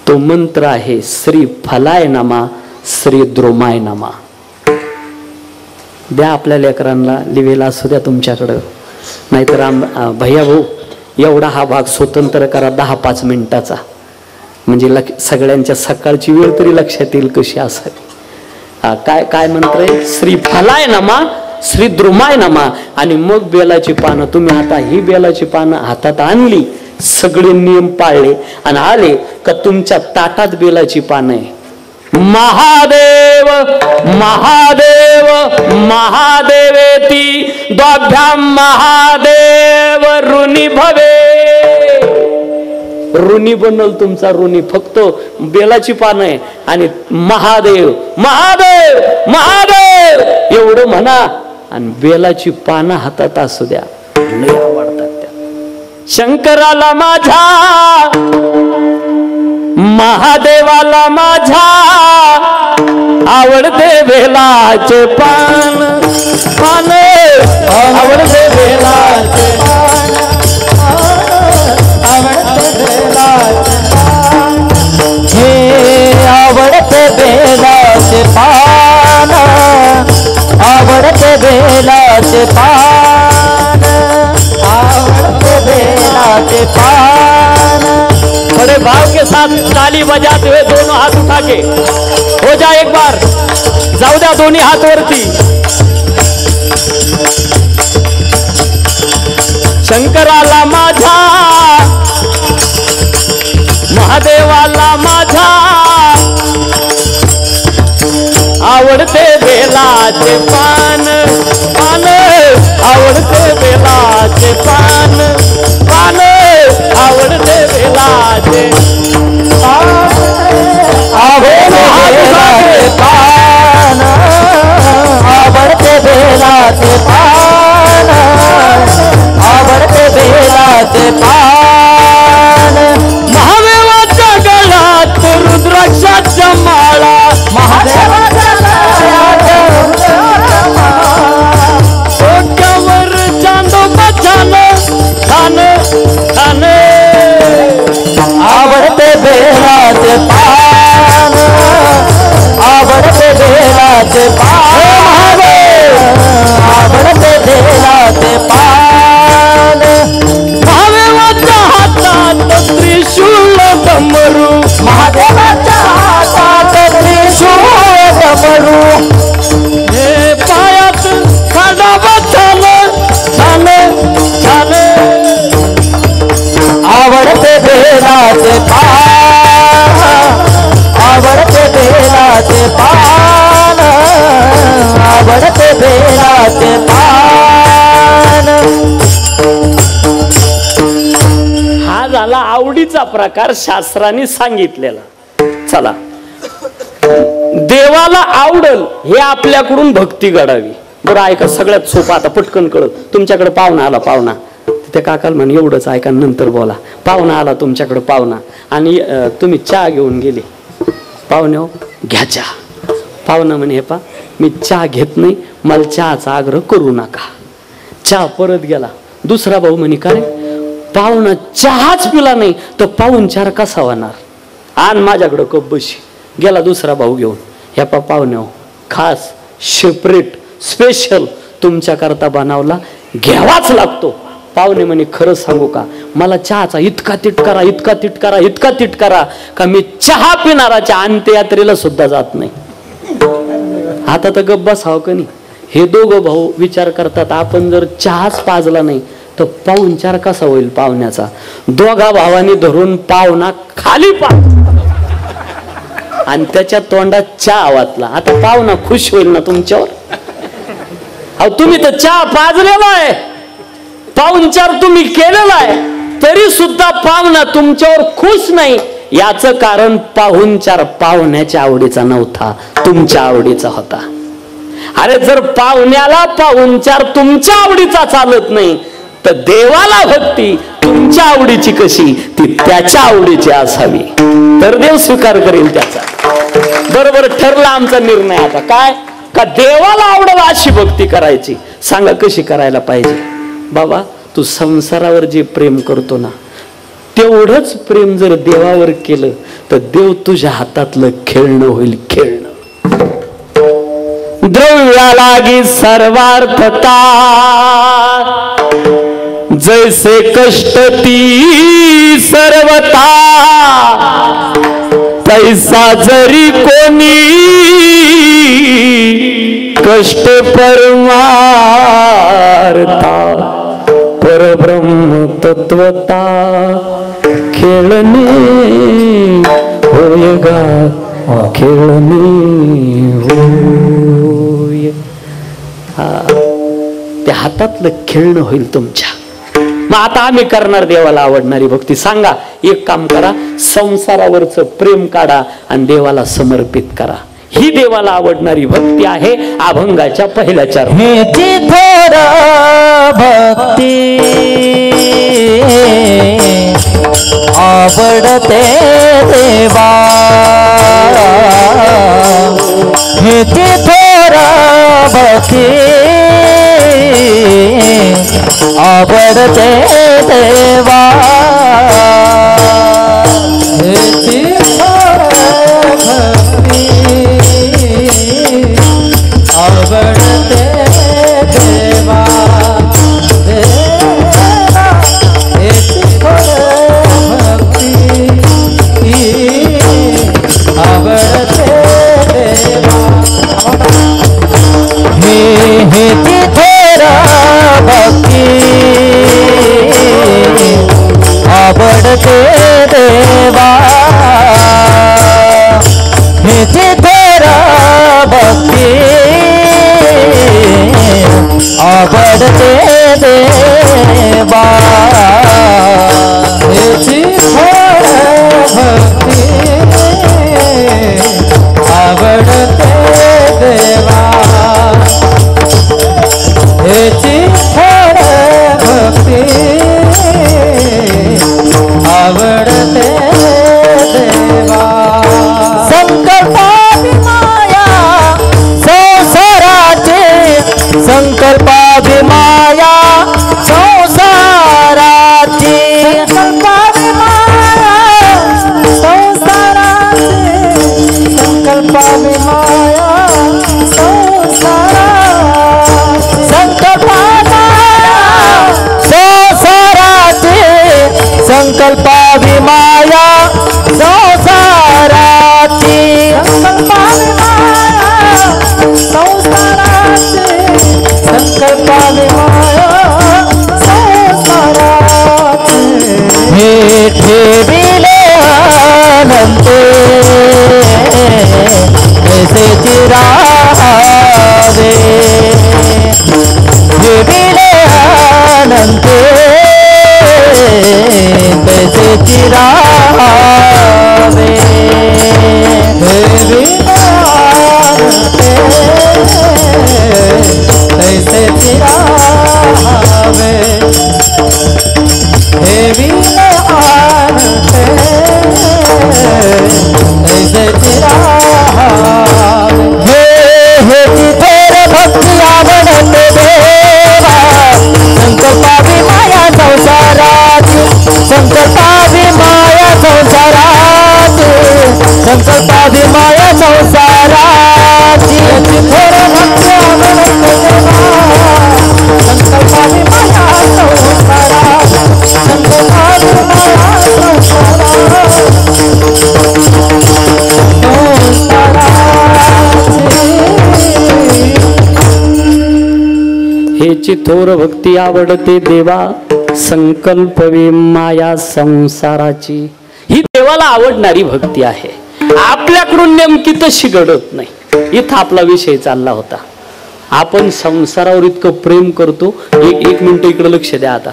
Speaker 3: तो मंत्र आहे श्री फलाय नमा श्री द्रोमाय नमा. द्या आपल्या लेकरांना, लिवेला असू द्या तुमच्याकडं. नाहीतर भैया भाऊ एवढा हा भाग स्वतंत्र करा 10-5 मिनिटाचा, म्हणजे सगळ्यांच्या सकाळची वेळ तरी लक्षात येईल कशी असावी. काय काय मंत्र आहे? श्री फलाय नमा श्री द्रोमाय नमा. आणि मग बेलाची पानं. तुम्ही आता ही बेलाची पानं हातात आणली, सगळे नियम पाळले आणि आले का तुमच्या ताटात बेलाची पानं आहे.
Speaker 2: महादेव महादेव महादेवेती द्वाभ्याम महादेव ऋणी भवे. ऋणी बनल तुमचा ऋणी, फक्त बेलाची पानं आहे आणि महादेव महादेव महादेव एवढं म्हणा आणि बेलाची पानं हातात असू द्या, लय आवडतात त्या. शंकराला माझ्या महादेवाला माझ्या आवडते बेलाचे पान पान आवडते बेलाचे पान
Speaker 1: आवडते बेलाचे पान, हे आवडते बेलाचे पान, आवडते बेलाचे पान, आवडते बेलाचे पान.
Speaker 2: बड़े भाव के साथ ताली बजाते हुए दोनों हाथ उठा के हो जा एक बार, जाऊ द्या दोन्ही हात वरती. शंकराला माझ्या महादेवाला माझ्या आवडते बेलाचे पान पान आवडते बेलाचे पान पान आवडते बेलाचे
Speaker 1: आवडते पान, आवडते बेलाचे पान, आवडते बेलाचे पान.
Speaker 2: महादेवाच्या गळ्यात रुद्राक्षाच्या माळा,
Speaker 1: महादेवाच्या
Speaker 2: डोक्यावर चांदोबा छान छान छान
Speaker 1: आवडते बेलाचे पान, आवडते बेलाचे पान, आवडते बेलाचे पान.
Speaker 2: महादेवाच्या हातात त्रिशूल डमरू,
Speaker 1: महादेवाच्या हातात त्रिशूळ डमरू,
Speaker 2: हे पायात खडावा छान छान छान
Speaker 1: आवडते बेलाचे पान, आवडते बेलाचे पान, आवडते बेलाचे पान.
Speaker 2: हा झाला आवडीचा प्रकार शास्त्राने सांगितलेला. चला, देवाला आवडल हे आपल्याकडून भक्ती घडावी. बरं ऐका, सगळ्यात सोपं, आता पटकन कळत. तुमच्याकडे पाहुणा आला, पाहुणा त्या काकाला म्हणे एवढंच ऐका नंतर बोला. पाहुणा आला तुमच्याकडे, पाहुणा, आणि तुम्ही चहा घेऊन गेले. पाहुणे हो घ्या चहा. पाहुणा म्हणे हे पा मी चहा घेत नाही, मला चहाचा आग्रह करू नका. चहा परत गेला. दुसरा भाऊ म्हणे काय पाहुणा चहाच पिला नाही तर पाहुणचार कसा होणार, आण माझ्याकडं कप बशी. गेला दुसरा भाऊ घेऊन. ह्या पा पाहुणे हो खास सेपरेट स्पेशल तुमच्या करता बनवला, घ्यावाच लागतो. पाहुणे म्हणे खरं सांगू का, मला चहाचा इतका तिटकारा इतका तिटकारा इतका तिटकारा का मी चहा पिणाराच्या अंत्ययात्रेला सुद्धा जात नाही. आता तर गप्पा साव का नाही. हे दोघं भाऊ विचार करतात आपण जर चहाच पाजला नाही तर पाहुणचार कसा होईल पाहुण्याचा. दोघा भावांनी धरून पाहुणा खाली आणि त्याच्या तोंडात चहा वाचला. आता पाहुणा खुश होईल ना तुमच्यावर. अहो तुम्ही तर चहा पाजलेला आहे, पाहुणचार तुम्ही केलेला आहे, तरी सुद्धा पाहुणा तुमच्यावर खुश नाही. याचं कारण पाहुणचार पाहुण्याच्या आवडीचा नव्हता, तुमच्या आवडीचा होता. अरे जर पाहुण्याला पाहुणचार तुमच्या आवडीचा चालत नाही तर देवाला भक्ती तुमच्या आवडीची कशी, ती त्याच्या आवडीची असावी, तर देव स्वीकार करेल त्याचा. बरोबर ठरला आमचा निर्णय. आता काय का देवाला आवडेल अशी भक्ती करायची. सांगा कशी करायला पाहिजे. बाबा तू संसारावर जे प्रेम करतो ना तेवढंच प्रेम जर देवावर केलं तर देव तुझ्या हातातलं खेळणं होईल, खेळणं. द्रव्यालागी सर्वार्थता जैसे कष्ट ती सर्वता, तैसा जरी कोणी कष्ट परमार्था, परब्रह्म तत्वता खेळणे होय गा खेळणे होय. त्या हातातलं खेळणं होईल तुमच्या. मग आता आम्ही करणार देवाला आवडणारी भक्ती. सांगा, एक काम करा, संसारावरचं प्रेम काढा आणि देवाला समर्पित करा. ही देवाला आवडणारी भक्ती आहे. अभंगाच्या पहिल्या चार
Speaker 1: हेची थोर भक्ती आवडते देवा, हेची थोर भक्ती आवडते देवा, हेची थोर भक्ती आवडते देवा, देवा हेची थोर भक्ती आवडते देवा, हेची थोर भक्ती आवडते देवा, हेची थोर भक्ती आवडते देवा, हेची थोर भक्ती आवडते देवा, हेची थोर भक्ती आवडते देवा. संकल्पाची माया संसाराची, संकल्पाची माया संसाराची, संकल्पाची माया संसाराची, संकल्पाची माया संसाराची, संकल्पाची संसाराची, संकल्पाची माया संसाराची, संकल्पाची माया संसाराची, संकल्पाची माया संसाराची, हे ठेविले अनंते ऐसे चिरावे, ठेविले अनंते कैसे चिरावे, ठेविले अनंते कैसे चिरावे, ठेविले अनंते कैसे चिरावे, हेची थोर भक्ती आवडते देवा, संकल्पाची माया संसाराची, संकल्पाची माया संसाराची, संकल्पाची माया संसाराची, हेची थोर भक्ती आवडते देवा, संकल्पाची माया संसाराची, संकल्पाची माया
Speaker 2: हेची थोर भक्ती आवडते देवा, संकल्पवे माया संसाराची. ही देवाला आवडणारी भक्ती आहे. आपल्याकडून नेमकी तशी घडत नाही. इथं आपला विषय चालला होता. आपण संसारावर इतकं प्रेम करतो. एक मिनिट इकडे लक्ष द्या. आता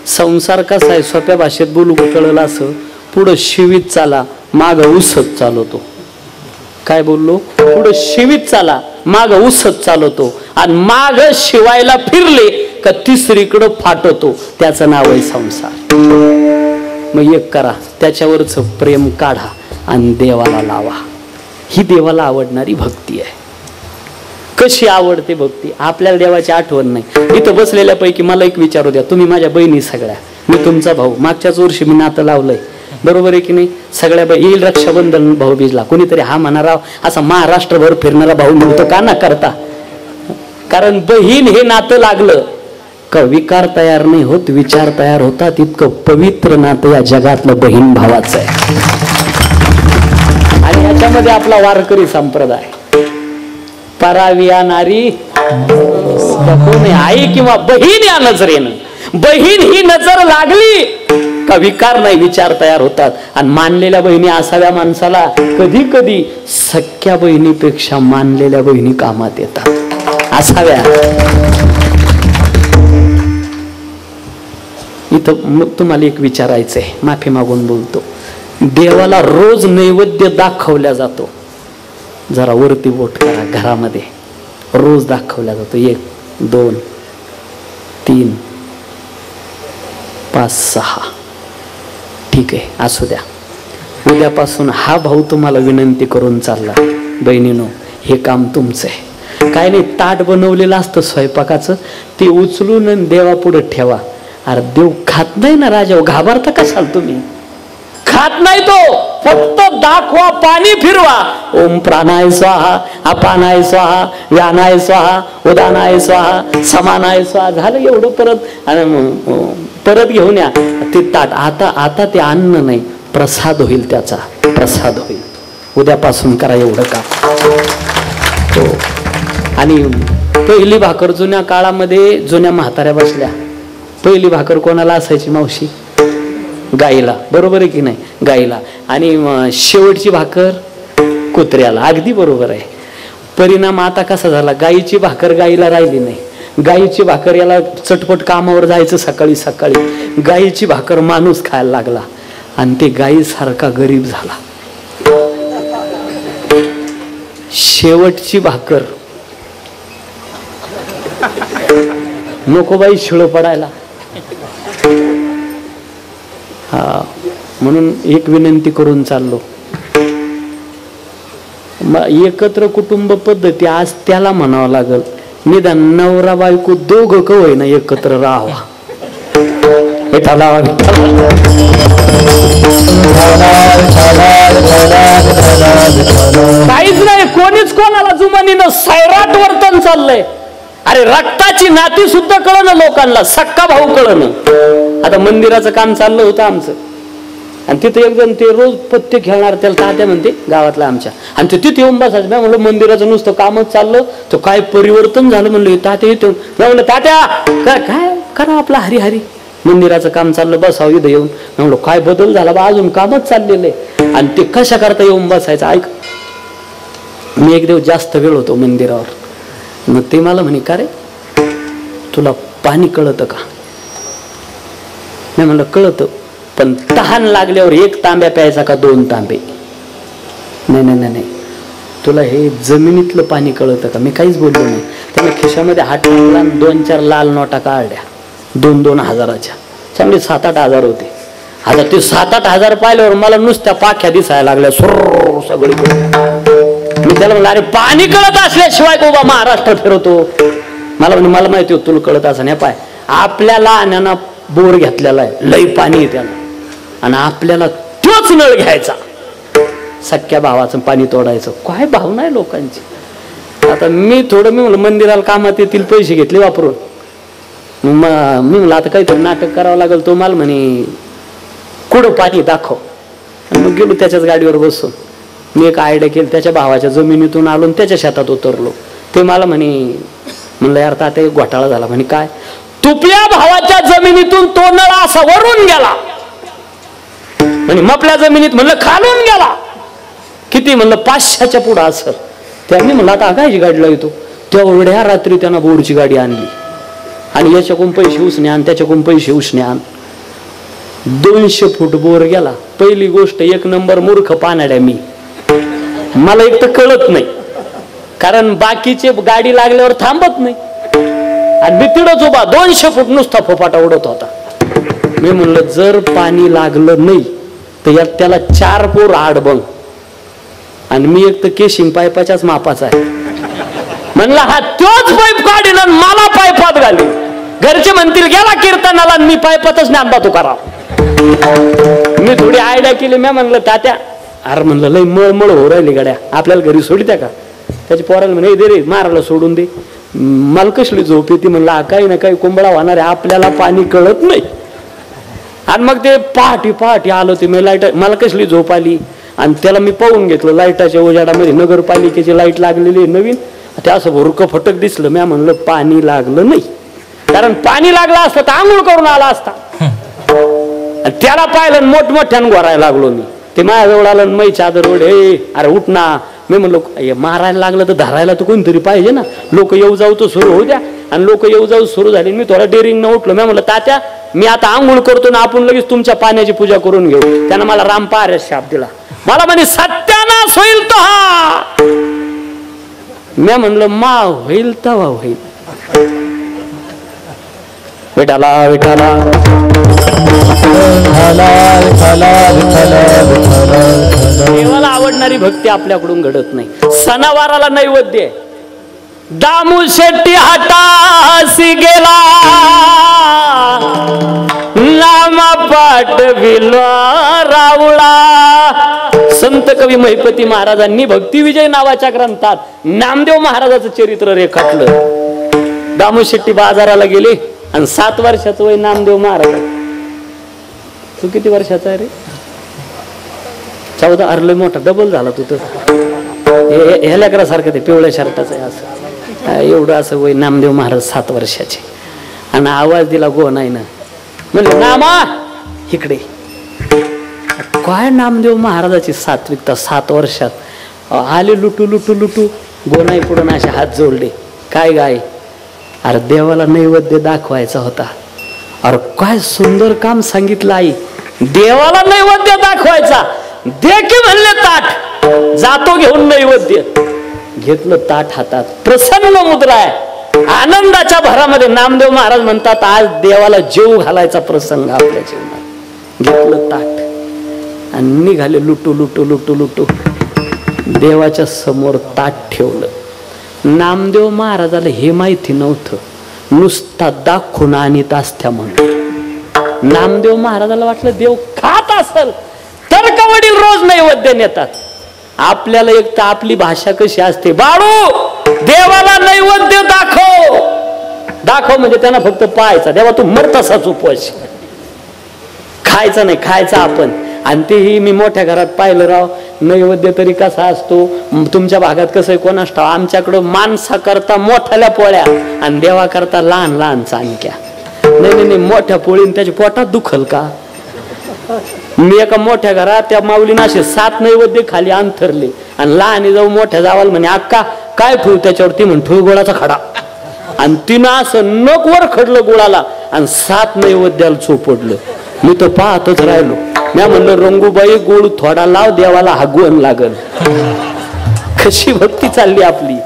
Speaker 2: संसार कसा आहे, सोप्या भाषेत बोलू कळलं असं, पुढं शिवीत चाला, माग उसत चालवतो. काय बोललो? पुढं शिवीत चाला, माग उसत चालवतो, आणि माग शिवायला फिरले का तिसरीकडं फाटतो. त्याचं नाव आहे संसार. मग एक करा, त्याच्यावरच प्रेम काढा आणि देवाला लावा. ही देवाला आवडणारी भक्ती आहे. कशी आवडते भक्ती? आपल्याला देवाची आठवण नाही. इथं बसलेल्यापैकी मला एक विचारू द्या, तुम्ही माझ्या बहिणी सगळ्या, मी तुमचा भाऊ, मागच्याच वर्षी मी नातं लावलंय, बरोबर आहे की नाही? सगळ्या येईल रक्षाबंधन भाऊबीजला कोणीतरी हा म्हणारा, असा महाराष्ट्रभर फिरणारा भाऊ म्हणतो का ना करता? कारण बहीण हे नातं लागलं का विकार तयार नाही होत, विचार तयार होतात. इतकं पवित्र नातं या जगातलं बहीण भावाचं आहे. आणि याच्यामध्ये आपला वारकरी संप्रदाय, परावी नारी कोण, आई किंवा बहीण या नजरेनं, बहीण ही नजर लागली का विकार नाही, विचार तयार होतात. आणि मानलेल्या बहिणी असाव्या माणसाला कधी कधी सख्या बहिणीपेक्षा मानलेल्या बहिणी कामात येतात, असाव्या. इथं तुम्हाला एक विचारायचंय, माफी मागून बोलतो. देवाला रोज नैवेद्य दाखवल्या जातो, जरा वरती बोट करा, घरामध्ये रोज दाखवल्या जातो. 1 2 3 5 6. ठीक आहे, असू द्या. उद्यापासून हा भाऊ तुम्हाला विनंती करून चालला, बहिणीनो हे काम तुमचं आहे. काय नाही, ताट बनवलेलं असतं स्वयंपाकाचं, ते उचलून देवापुढे ठेवा. अरे देव खात नाही ना राजा, घाबरता कशाल तुम्ही? खात नाही तो, फक्त दाखवा, पाणी फिरवा. ओम प्राणाय स्वाहा, अपानाय स्वाहा, व्यानाय स्वाहा, उदानाय स्वाहा, समानाय स्वाहा. झालं एवढं. परत घेऊन या ते ताट. आता ते अन्न नाही, प्रसाद होईल, त्याचा प्रसाद होईल. उद्यापासून करा एवढं काम. हो. आणि पहिली भाकर जुन्या काळामध्ये जुन्या म्हाताऱ्या बसल्या, पहिली भाकर कोणाला असायची मावशी? गाईला, बरोबर आहे की नाही? गाईला. आणि शेवटची भाकर कुत्र्याला. अगदी बरोबर आहे. परिणाम आता कसा झाला, गाईची भाकर गाईला राहिली नाही. गाईची भाकर, याला चटपट कामावर जायचं सकाळी सकाळी, गाईची भाकर माणूस खायला लागला आणि ते गाईसारखा गरीब झाला. शेवटची भाकर नको बाई शिळ पडायला. हा, म्हणून एक विनंती करून चाललो, एकत्र कुटुंब पद्धती आज त्याला म्हणावं लागल, निदान नवरा बायको दोघं का होईना एकत्र राहावा. काहीच नाही, कोणीच कोणाला जुमानीनं सैराट वर्तन चाललंय. अरे रक्ताची नाती सुद्धा कळणं लोकांना, सक्का भाऊ कळणं. आता मंदिराचं काम चाललं होतं आमचं, आणि तिथे एक जण ते रोज पत्ते खेळणार, त्याला तात्या म्हणते गावातला आमच्या, आणि ते तिथे येऊन बसायचं. मी म्हणलं मंदिराचं नुसतं कामच चाललं, तर काय परिवर्तन झालं म्हणलं. तात्या येतो, म्हणलं तात्या काय करा आपला हरी हरी, मंदिराचं काम चाललं, बसावं इथं येऊन. म्हणलं काय बदल झाला बा, अजून कामच चाललेलं आहे. आणि ते कशा करता येऊन बसायचं. ऐक, मी एक दिवस जास्त वेळ होतो मंदिरावर, मग ते मला म्हणे, का रे तुला पाणी कळतं का? मी म्हणलं कळतं, पण तहान लागल्यावर 1 तांब्या प्यायचा का 2 तांबे? नाही नाही नाही, तुला हे जमिनीतलं पाणी कळतं का? मी काहीच बोललो नाही. त्याने खिशामध्ये हात टाकला, 2-4 लाल नोटा काढल्या, 2-2 हजाराच्या, चांगले 7-8 हजार होते. आता ते 7-8 हजार पाहिल्यावर मला नुसत्या पाख्या दिसायला लागल्या सुर सगळीकडे. मी त्याला म्हणलं, अरे पाणी कळत असल्याशिवाय बाबा महाराष्ट्र फिरवतो? मला म्हणजे मला माहिती होतं तुला कळत असं नाही. पाय आपल्याला अन्याना बोर घेतलेला आहे, लई पाणी आहे त्याला, आणि आपल्याला तोच नळ घ्यायचा, सख्या भावाचं पाणी तोडायचं. काय भावना आहे लोकांची. आता मी म्हणलं मंदिराला कामात येतील पैसे घेतले वापरून. मी म्हणलं आता काहीतरी नाटक करावं लागेल. तो मला म्हणे कुठं पाणी दाखव. मग गेलो त्याच्याच गाडीवर बसून. मी एक आयडिया केली, त्याच्या भावाच्या जमिनीतून आलो, त्याच्या शेतात उतरलो. ते मला म्हणलं यार तात्या एक घोटाळा झाला. म्हणे काय? तुपल्या भावाच्या जमिनीतून तो नळ असा वरून गेला, म्हणजे मपल्या जमिनीत म्हणलं खालून गेला. किती म्हणलं 500च्या पुढं असं. त्यांनी म्हणलं आता कायची गाडीला येतो. तेवढ्या रात्री त्यांना बोरची गाडी आणली, आणि याच्याकडून पैसे उसणे आण, त्याच्याकडून पैसे उसणे आण. 200 फूट बोर गेला. पहिली गोष्ट, 1 नंबर मूर्ख पानाड्या मी. मला एक तर कळत नाही, कारण बाकीचे गाडी लागल्यावर थांबत नाही, आणि मी तिडच उभा 200 फूट नुसता फोपाटा उडत होता. मी म्हणलं जर पाणी लागलं नाही तर यात त्याला 4 पोर आडबंग, आणि मी एक तर केशिंग पाईपाच्याच मापाचा आहे. म्हणलं हा तोच पाईप काढील आणि मला पाईपात घालील. घरचे म्हणतील गेला कीर्तनाला, आणि मी पाईपातच ज्ञानदा तो करा. मी थोडी आयडिया केली. मी म्हणलं तात्या, अरे म्हणलं लय मळमळ हो राहिली गाड्या, आपल्याला घरी सोडत्या का? त्याची पोराला म्हणे दे रे मारायला सोडून दे. मला कसली झोप येते. म्हणलं काही ना काही कोंबडा होणार आहे, आपल्याला पाणी कळत नाही. आणि मग ते पहाटे आलो ते. मी लाईट, मला कसली झोप आली, आणि त्याला मी पाहून घेतलं लाईटाच्या उजाडामध्ये. नगरपालिकेची लाईट लागलेली नवीन, ते असं भुरकं फटक दिसलं. मी म्हणलं पाणी लागलं नाही, कारण पाणी लागलं असतं तर आंघोळ करून आला असता. त्याला पाहिलं मोठमोठ्यानं घोरायला लागलो मी. ते माझ्याजवळ आलं मै चादर ओढ, अरे उठ ना. मी म्हणलो मारायला लागलं तर धरायला तर कोणतरी पाहिजे ना. लोक येऊ जाऊ तर सुरू होऊ द्या. आणि लोक येऊ जाऊ सुरू झाले. मी थोडा डेअरिंग न उठलो. मी म्हणलं तात्या मी आता आंघोळ करतो ना, आपण लगेच तुमच्या पाण्याची पूजा करून घेऊ. त्यानं मला रामपार शाप दिला. मला म्हणे सत्यानाश होईल तो हा. मी म्हणलं मा होईल तवा होईल. विठाला विठाला देवाला आवडणारी भक्ती आपल्याकडून घडत नाही. सणावाराला नैवेद्य. दामू शेट्टी हाटासी गेला, नामा पाठ विलवा रावळा. संत कवी महिपती महाराजांनी भक्ती विजय नावाच्या ग्रंथात नामदेव महाराजाचं चरित्र रेखाटलं. दामू शेट्टी बाजाराला गेले आणि 7 वर्षाचं वय नामदेव महाराज. तू किती वर्षाचा आहे रे? 14. अरे मोठा डबल झाला तू तर. हे लेकरासारखं ते पिवळ्या शर्टाचं आहे असं. एवढं असं वय नामदेव महाराज 7 वर्षाचे. आणि आवाज दिला गो नाही ना. म्हणलं नामा इकडे. काय नामदेव महाराजाची सात्विकता. 7 वर्षात आले लुटू लुटू लुटू. गोनाई पुढून असे हात जोडले. काय गाय? अरे देवाला नैवेद्य दाखवायचा होता. अरे काय सुंदर काम सांगितलं आई. देवाला नैवेद्य दाखवायचा. दे की म्हणले ताट. जातो घेऊन नैवेद्य. घेतलं ताट हातात. प्रसन्न मुद्रा आहे. आनंदाच्या भरामध्ये नामदेव महाराज म्हणतात आज देवाला जेव घालायचा प्रसंग आपल्या जीवनात. घेतलं ताट आणि निघाले लुटू लुटू लुटू लुटू. देवाच्या समोर ताट ठेवलं. नामदेव महाराजाला हे माहिती नव्हतं नुसता दाखवून आणीत असत्या म्हणून. नामदेव महाराजाला वाटलं देव खात असेल तर का वडील रोज नैवेद्य नेतात. आपल्याला एक तर आपली भाषा कशी असते, बाळू देवाला नैवेद्य दाखव. दाखव म्हणजे त्यांना फक्त पाहायचा. देवा तू मर तसाच उपवास. खायचा नाही, खायचा आपण. आणि तेही मी मोठ्या घरात पाहिलं राव. नैवेद्य तरी कसा असतो तुमच्या भागात कसं आहे कोणास ठाव. आमच्याकडं माणसा करता मोठ्याल्या पोळ्या आणि देवा करता लहान लहान चाणक्या. नाही मोठ्या पोळीन त्याच्या पोटात दुखल का. मी एका मोठ्या घरात त्या माऊलीनं असे 7 नैवेद्य खाली अंथरले आणि लहानी जाऊ मोठ्या जावाल म्हणे अक्का काय ठेवू त्याच्यावरती म्हण ठेवू गुळाचा खडा. आणि तिनं असं नक वर खडलं गुळाला आणि 7 नैवेद्याला चोपडलं. मी तर पाहतच राहिलो. मी म्हणलं रंगूबाई गुळ थोडा लाव देवाला हागवण लागल. कशी भक्ती चालली आपली.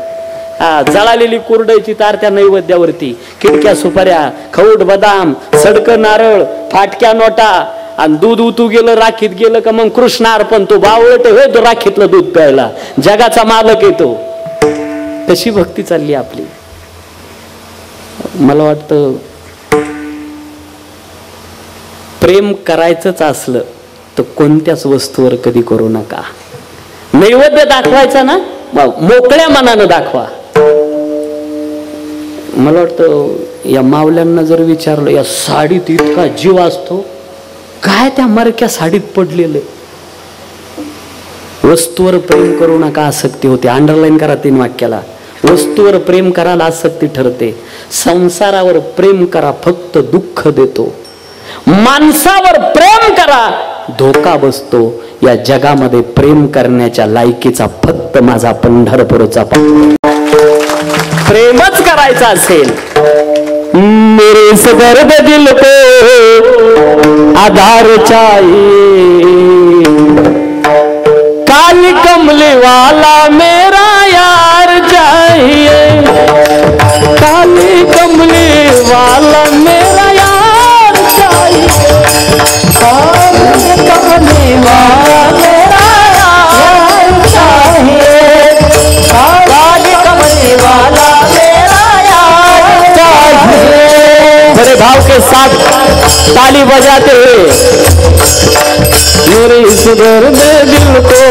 Speaker 2: जळालेली कुरडईची तार त्या नैवेद्यावरती. किडक्या सुपाऱ्या, खवट बदाम, सडक नारळ, फाटक्या नोटा आणि दूध उतू गेलं राखीत गेलं का मग कृष्ण अर्पण. तो बावळट होय तो राखीतलं दूध प्यायला. जगाचा मालक येतो. कशी भक्ती चालली आपली. मला वाटतं प्रेम करायचंच असलं तर कोणत्याच वस्तूवर कधी करू नका. नैवेद्य दाखवायचा ना मोकळ्या मनानं दाखवा. मला वाटतं या मावल्यांना जर विचारलं या साडीत इतका जीव असतो काय त्या मरक्या साडीत पडलेलं. वस्तूवर प्रेम करू नका आसक्ती होते. अंडरलाईन करा 3 वाक्याला. वस्तूवर प्रेम करायला आसक्ती ठरते. संसारावर प्रेम करा फक्त दुःख देतो. माणसावर प्रेम करा धोका बसतो. या जगामध्ये प्रेम करण्याच्या लायकीचा फक्त माझा पंढरपूरचा प्रेमच करायचा असेल. मेरे इस दर्द दिल को आधार चाहिए. काली कमली वाला मेरा यार चाहिए. काली कमली वाला मेरा यार चाहिए. काली कमली वाला मेरा यार चाहिए. काली कमली वाला मेरा यार चाहिए. बड़े भाव के साथ ताली बजाते हुए मेरे इस दर्द दिल को,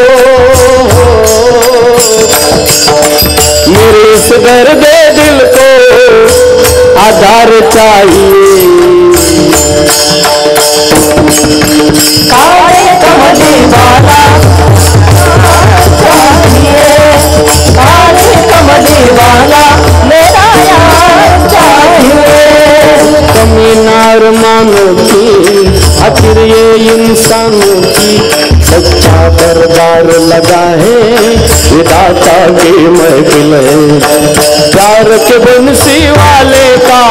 Speaker 2: मेरे इस दर्द दिल को आधार चाहिए. काले कमली वाला चाहिए. काले कमली वाला मेरा यार चाहिए. कमी नार मानो की आखिर ये इंसानों की सच्चा दरबार लगा है, विधाता की महफिल है। प्यार के बंसी वाले का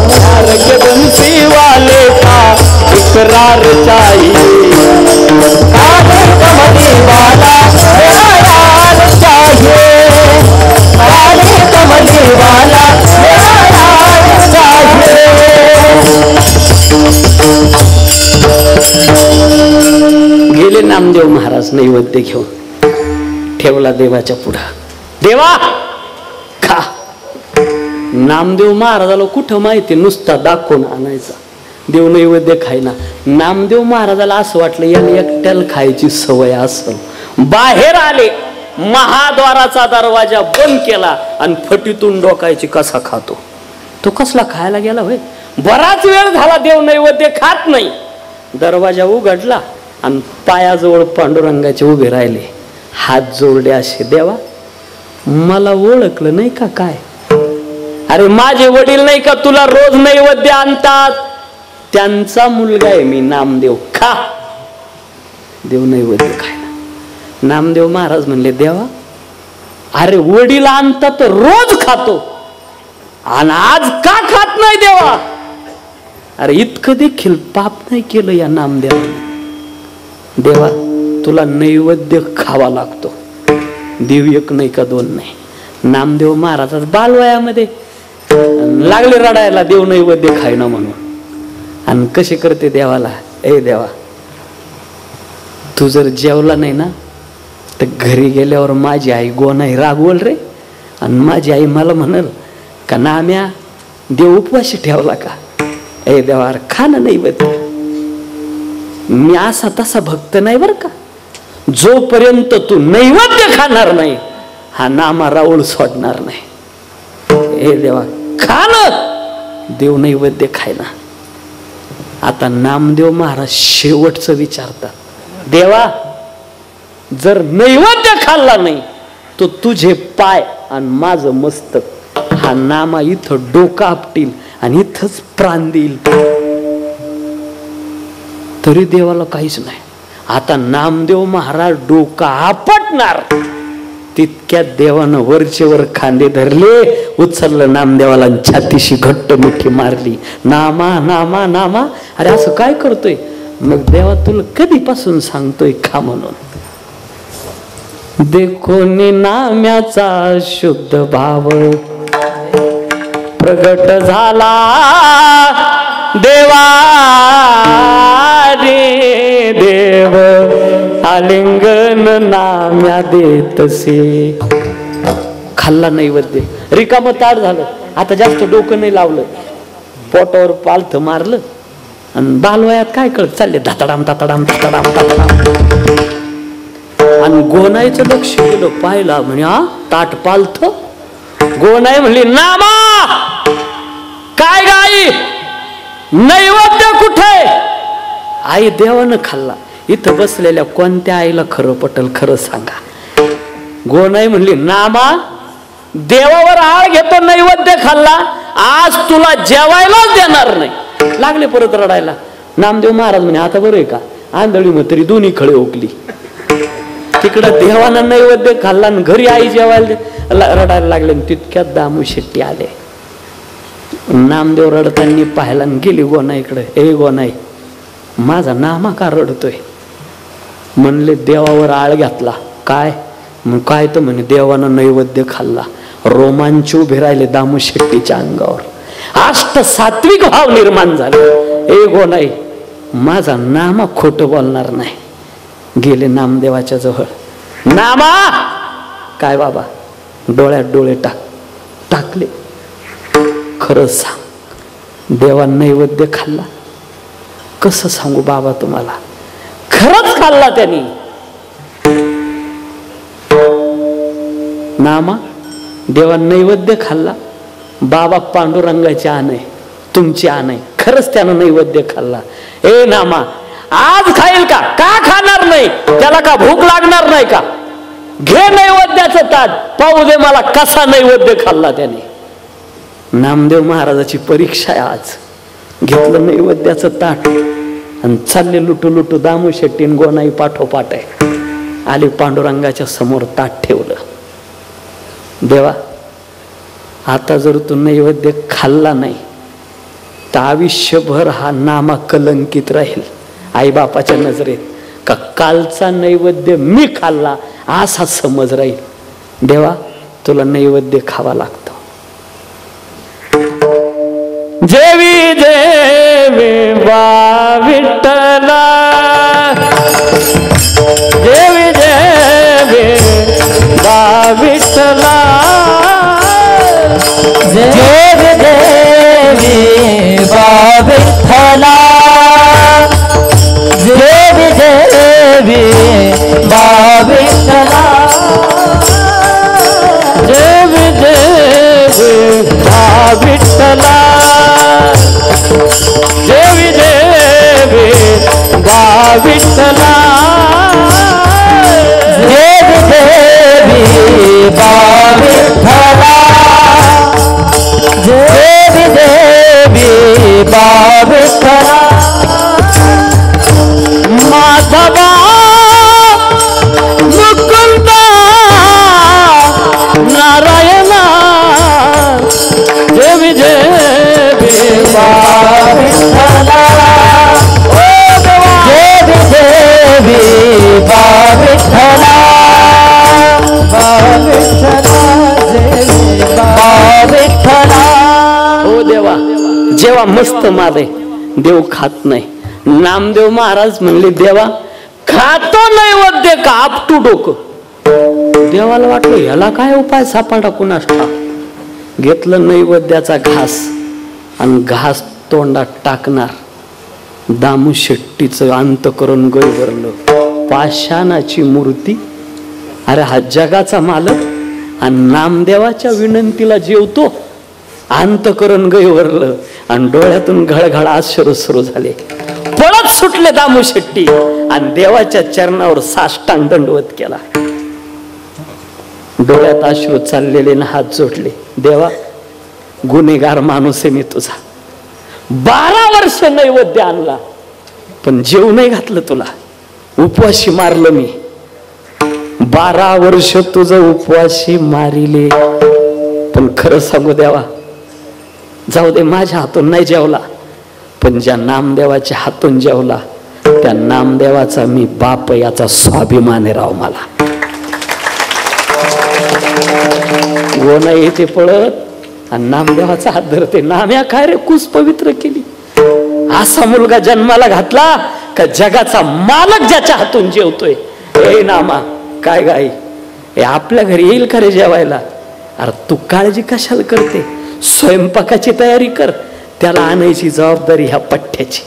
Speaker 2: प्यार के बंसी वाले का इकरार चाहिए। काले कमली वाला मेरा यार चाहिए, काले कमली वाला मेरा यार चाहिए। गेले नामदेव महाराज नैवेद्य घेऊन, ठेवला देवाच्या पुढं, देवा खा. नामदेव महाराजाला कुठं माहिती, नुसता दाखवून आणायचा, देव नैवेद्य खायना. नामदेव महाराजाला असं वाटलं याला एकट्याला खायची सवय असेल. बाहेर आले, महाद्वाराचा दरवाजा बंद केला आणि फटीतून डोकायची कसा खातो. तो कसला खायला गेला होय. बराच वेळ झाला देव नैवेद्य खात नाही. दरवाजा उघडला आणि पायाजवळ पांडुरंगाचे उभे राहिले, हात जोडले असे, देवा मला ओळखलं नाही का काय? अरे माझे वडील नाही का तुला रोज नैवेद्य आणतात, त्यांचा मुलगा आहे मी नामदेव, खा. देव नैवेद्य खायला. नामदेव महाराज म्हणले, देवा अरे वडील आणतात तर रोज खातो आणि आज का खात नाही देवा? अरे इतकं देखील पाप नाही केलं या नामदेवाने. देवा तुला नैवेद्य खावा लागतो. देव एक नाही का दोन नाही. नामदेव महाराज बालवयामध्ये लागले रडायला देव नैवेद्य खायना म्हणून. आणि कसे करते देवाला, ए देवा तू जर जेवला नाही ना तर घरी गेल्यावर माझी आई गोनाई रागवल रे, आणि माझी आई मला म्हणल का नाम्या देव उपवाशी ठेवला का? ए देवा खा ना नैवेद्य. मी असा तसा भक्त नाही बर का, जोपर्यंत तू नैवेद्य खाणार नाही हा नामा राऊळ सोडणार नाही. हे देवा खा ना. देव नैवेद्य खायला. आता नामदेव महाराज शेवटचं विचारतात, देवा जर नैवेद्य खाल्ला नाही तर तुझे पाय आणि माझं मस्तक हा नामा इथं डोकं आपटील आणि इथंच प्राण देईल. तरी देवाला काहीच नाही. आता नामदेव महाराज डोकं आपटणार तितक्यात देवानं वरचेवर खांदे धरले, उचललं नामदेवाला छातीशी घट्ट मिठी मारली. नामा नामा नामा. अरे असं काय करतोय? मग देवा तुला कधीपासून सांगतोय खा म्हणून. देखो नाम्याचा शुद्ध भाव प्रगट झाला देवा रे देव, आलिंगन नाम्या देतसे. खाल्ला नैवेद्य, रिकामं ताट झालं. आता जास्त डोकं नाही लावलं, पोटावर पालथ मारलं आणि बालवयात काय कळत चालले धाताडाम धाताडाम धाताडाम धाताडाम. आणि गोनाईचं लक्ष गेलं, पाहिला म्हणे हा ताट पालथ. गोनाई म्हणली, नामा काय गाई नैवेद्य कुठे? आई देवानं खाल्ला. इथं बसलेल्या कोणत्या आईला खरं पटल, खरं सांगा. गोनाई म्हणली, नामा देवावर आळ घेतो, नैवेद्य खाल्ला, आज तुला जेवायलाच देणार नाही. लागले परत रडायला. नामदेव महाराज म्हणे, आता बरं आहे का? आंधळी म्हातारी दोन्ही खळे ओकली. तिकडं देवानं नैवेद्य खाल्ला आणि घरी आई जेवायला रडायला लागले. तितक्यात दामू शेट्टी आले. नामदेव रडताना पाहायला गेली गोनाईकडे. ए गोनाई माझा नामा का रडतोय? म्हणले देवावर आळ घातला. काय? मग काय तर म्हणे देवानं नैवेद्य खाल्ला. रोमांच उभे राहिले दामू शेट्टीच्या अंगावर. अष्ट सात्विक भाव निर्माण झाले. ए गोनाई माझा नामा खोटं बोलणार नाही. गेले नामदेवाच्या जवळ. नामा काय बाबा? डोळ्यात डोळे टाकले. खरंच सांग देवा नैवेद्य खाल्ला? कसं सांगू बाबा तुम्हाला, खरंच खाल्ला त्यांनी. नामा देवा नैवेद्य खाल्ला. बाबा पांडुरंगाची आण आहे, तुमची आण आहे. खरंच त्यानं नैवेद्य खाल्ला. ए नामा आज खाईल का? का खाणार नाही? त्याला का भूक लागणार नाही का? घे नैवेद्याचं ताट, पाहू दे मला कसा नैवेद्य खाल्ला त्याने. नामदेव महाराजाची परीक्षा आहे आज. घेतलं नैवेद्याचं ताट आणि चालले लुटू लुटू दामू शेट्टी गोनाई पाठोपाठ आहे. आली पांडुरंगाच्या समोर ताट ठेवलं. देवा, आता जर तू नैवेद्य खाल्ला नाही तर आयुष्यभर हा नामा कलंकित राहील आई बापाच्या नजरेत. का कालचा नैवेद्य मी खाल्ला असा समज राहील. देवा, तुला नैवेद्य खावा लागतो. जेवी देवी बा विठ्ठला, देवी देवी बा विठ्ठला,
Speaker 1: देवी देवी बा विठ्ठला, देवी देवी बा विठ्ठला,
Speaker 2: देवी देवी बा विठ्ठला, देवी देवी बा विठ्ठला,
Speaker 1: देवी देवी बा विठ्ठला, देवी देवी बा विठ्ठला.
Speaker 2: माधवा मुकुंदा नारायणा, देवी देवी
Speaker 1: बा विठ्ठला, देवी देवी बा विठ्ठला, बा विठ्ठला, देवी बा विठ्ठला.
Speaker 2: हो देवा, जेव्हा मस्त मारे देव खात नाही. नामदेव महाराज म्हणले, देवा खातो नैवेद्य का आपटू डोकं. देवाला वाटलं ह्याला काय उपाय सापडा कुणास ठाऊक. घेतलं नैवेद्याचा घास आणि घास तोंडात टाकणार. दामू शेट्टीचं अंतकरण गैरवरलं. पाषाणाची मूर्ती. अरे हा जगाचा मालक आणि नामदेवाच्या विनंतीला जेवतो. अंतकरण गैरवरलं आणि डोळ्यातून घळघळ अश्रू सुरू झाले. पळत सुटले दामू शेट्टी आणि देवाच्या चरणावर साष्टांग दंडवत केला. डोळ्यात अश्रू चाललेले ना हात जोडले. देवा, गुन्हेगार माणूस आहे मी तुझा. 12 वर्ष नैवेद्य आणला पण जेव नाही घातलं तुला. उपवाशी मारलं मी. 12 वर्ष तुझं उपवाशी मारिले. पण खरं सांगू देवा, जाऊ दे माझ्या हातून नाही जेवला, पण ज्या नामदेवाच्या हातून जेवला त्या नामदेवाचा मी बाप याचा स्वाभिमान आहे राव मला. गोना येते पळत आणि नामदेवाचा हात धरते. नाम्या काय रे कुस पवित्र केली. असा मुलगा जन्माला घातला का जगाचा मालक ज्याच्या हातून जेवतोय. हे नामा काय गाई, हे आपल्या घरी येईल का रे जेवायला. अरे तू काळजी कशाला करते. स्वयंपाकाची तयारी कर. त्याला आणायची जबाबदारी ह्या पठ्ठ्याची.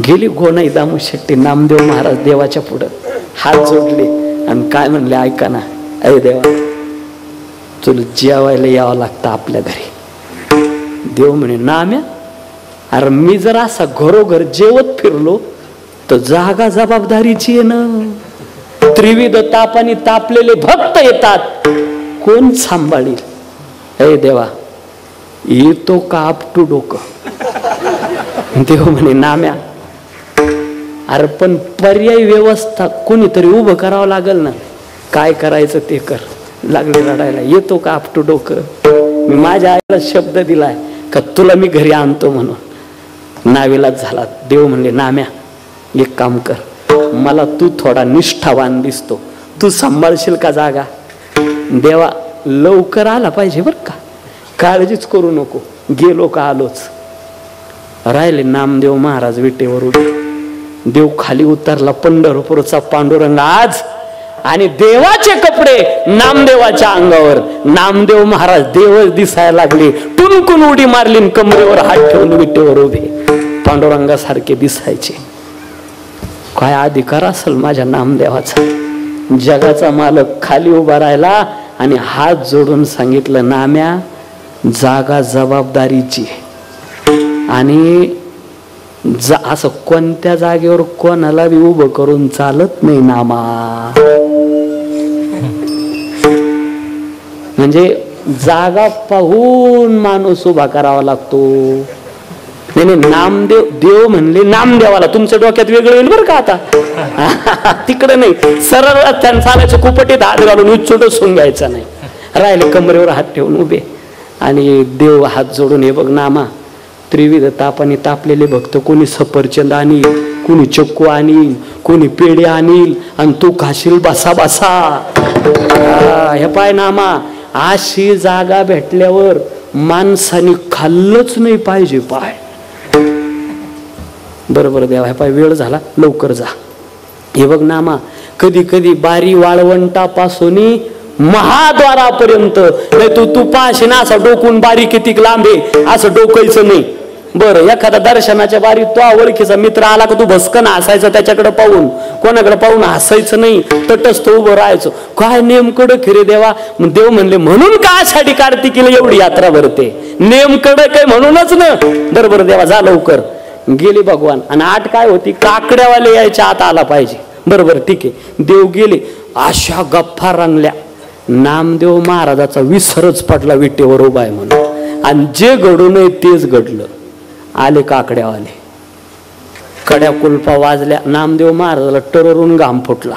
Speaker 2: गेली गोनाई दामू शेट्टी. नामदेव महाराज देवाच्या पुढं हात जोडले आणि काय म्हणले, ऐका ना, अरे देवा, तुला जेवायला यावं लागतं आपल्या घरी. देव म्हणे, नाम्या, अरे मी जर असा घरोघर जेवत फिरलो तर जागा जबाबदारीची आहे ना. त्रिविध तापाने तापलेले भक्त येतात, कोण सांभाळील. अरे देवा, येतो का आपटू डोकं. देव म्हणे, नाम्या, अरे पण पर्यायी व्यवस्था कोणीतरी उभं करावं लागल ना. काय करायचं ते कर. लागले रडायला. येतो का आपटू डोकं. मी माझ्या आईला शब्द दिलाय का तुला मी घरी आणतो म्हणून. नावीलाच झाला. देव म्हणले, नाम्या, एक काम कर, मला तू थोडा निष्ठावान दिसतो, तू सांभाळशील का जागा. देवा लवकर आला पाहिजे बर का, काळजीच करू नको. गेलो का आलोच. राहिले नामदेव महाराज विटेवरून. देव खाली उतरला. पंढरपूरचा पांडुरंग आज आणि देवाचे कपडे नामदेवाच्या अंगावर. नामदेव महाराज देवच दिसायला लागले. टुनकून उडी मारली, कमरेवर हात ठेवून विटेवर उभे पांडुरंगासारखे दिसायचे. काय अधिकार असेल माझ्या नामदेवाचा. जगाचा मालक खाली उभा राहिला आणि हात जोडून सांगितलं, नाम्या, जागा जबाबदारीची आणि असं कोणत्या जागेवर कोणाला बी उभं करून चालत नाही नामा. म्हणजे जागा पाहून माणूस उभा करावा लागतो. नाही नामदेव, देव म्हणले नामदेवाला. तुमच्या डोक्यात वेगळं येईल बरं का आता. तिकडे नाही, सरळ रस्त्याने चालायचं, कुपटीत हात घालून उच्चूट सून घ्यायचा नाही. राहिले कमरेवर हात ठेवून उभे आणि देव हात जोडून, हे बघ नामा, त्रिविध तापाने तापलेले भक्त, कोणी सफरचंद आणील, कोणी चक्कू आणील, कोणी पेढे आणील आणि तू खाशील बसा बसा. हे पाय नामा, अशी जागा भेटल्यावर माणसाने खाल्लंच नाही पाहिजे पाय. बरोबर देवा, हे पाय वेळ झाला, लवकर जा. हे बघ नामा, कधी कधी बारी वाळवंटापासून महाद्वारापर्यंत, नाही तू पाशी ना असं डोकून बारी किती लांबे असं डोकायचं नाही. बरं, एखादा दर्शनाच्या बारीत तो ओळखीचा मित्र आला का तू भस्कन हसायचं त्याच्याकडे पाहून, कोणाकडे पाहून हसायचं नाही, तटस्थ उभं राहायचं. काय नेमकडं खरे देवा. देव म्हणले म्हणून का आषाढी कार्तिकीला एवढी यात्रा भरते, नेमकडं काय म्हणूनच ना. बरोबर देवा, जा लवकर. गेले भगवान. आणि आठ काय होती, काकड्यावाले यायच्या आत आला पाहिजे. बरोबर, ठीक आहे. देव गेले, अशा गप्पा रंगल्या. नामदेव महाराजाचा विसरच पडला विटेवर उभा आहे म्हणून. आणि जे घडू नये तेच घडलं. आले काकड्यावाले, कड्या कुलपा वाजल्या. नामदेव महाराजाला टररून घाम फुटला.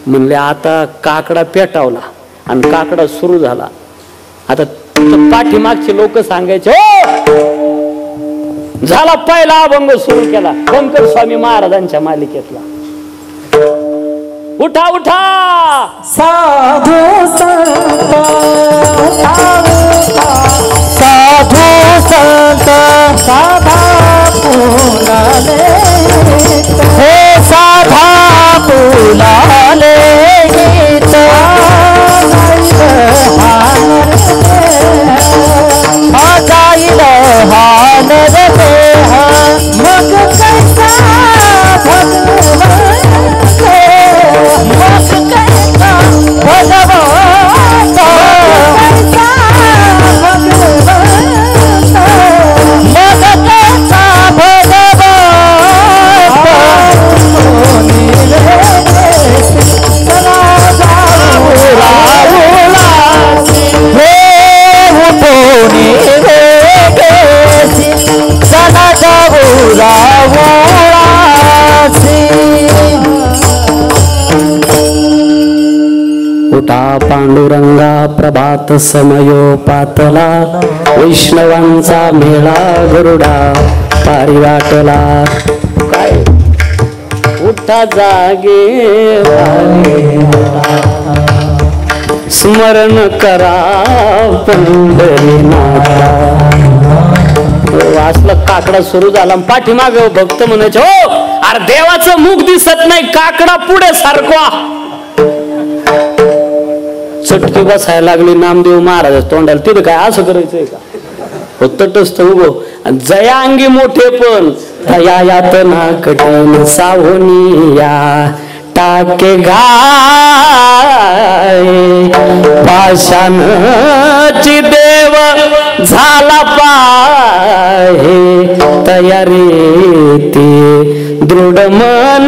Speaker 2: म्हणले आता काकडा पेटावला आणि काकडा सुरू झाला. आता पाठीमागचे लोक सांगायचे, झाला पहिला अभंग सुरू केला शंकर स्वामी महाराजांच्या मालिकेतला. उठा उठा
Speaker 1: साधू संत, साधू संत साधा फुलाले, हे साधा फुलाले गीत जाईल हानर देह. मग कैसा भगवान, मग कैसा भगवान, कैसा भगवान, मग कैसा भगवान. चला जाऊ राहुला, हे उठोनी वेगेसी, चला जाऊ राहुलासी.
Speaker 2: उठा पांडुरंगा प्रभात समयो पातला, वैष्णवांचा मेळा गरुडा पारी वाटला. काय उठा जागे स्मरण करा पंढरीनाथा. असला काकडा सुरू झाला, पाठीमाग भक्त म्हणायचे, हो अरे देवाचं मुख दिसत नाही, काकडा पुढे सारखा. चटकी बसायला लागली नामदेव महाराज तोंडाला. तिथं काय असं करायचंय का, हो तटस्थ उभं. जया अंगी मोठे पण तया यातना कठीण सावनी या टाके घाय पाषाणची देव झाला पाहे तयारी ती दृढ मन.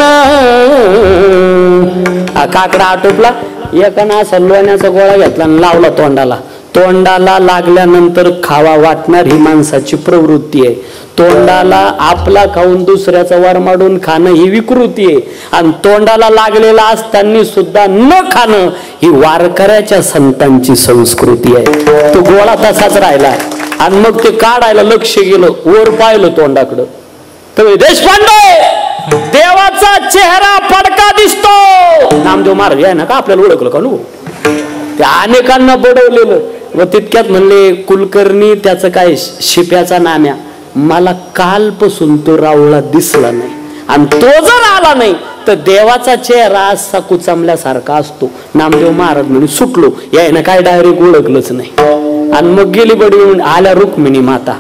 Speaker 2: काकडा आटोपला, एकानं असा लोण्याचा गोळा घेतला आणि लावला तोंडाला. तोंडाला लागल्यानंतर खावा वाटणार ही माणसाची प्रवृत्ती आहे. तोंडाला आपला खाऊन दुसऱ्याचा वरमाडून खाणं ही विकृती आहे. आणि तोंडाला लागलेला असताना सुद्धा न खाणं ही वारकऱ्याच्या संतांची संस्कृती आहे. तो गोळा तसाच राहिला. आणि मग ते काढायला लक्ष गेलं, वर पाहिलं तोंडाकडं, तर देशपांडे देवाचा चेहरा फडका दिसतो. नामदेव महाराज आहे ना का आपल्याला ओळखलं का नु, त्या अनेकांना बडवलेलं. व तितक्यात म्हणले कुलकर्णी त्याचं काय शिप्याचा नाम्या, मला कालपासून तो रावळा दिसला नाही. आणि तो जर आला नाही तर देवाचा चेहरा असा कुचामल्यासारखा असतो. नामदेव महाराज म्हणे सुटलो, यायनं काय डायरेक्ट ओळखलंच नाही. आणि मग गेली बडी आल्या रुक्मिणी माता.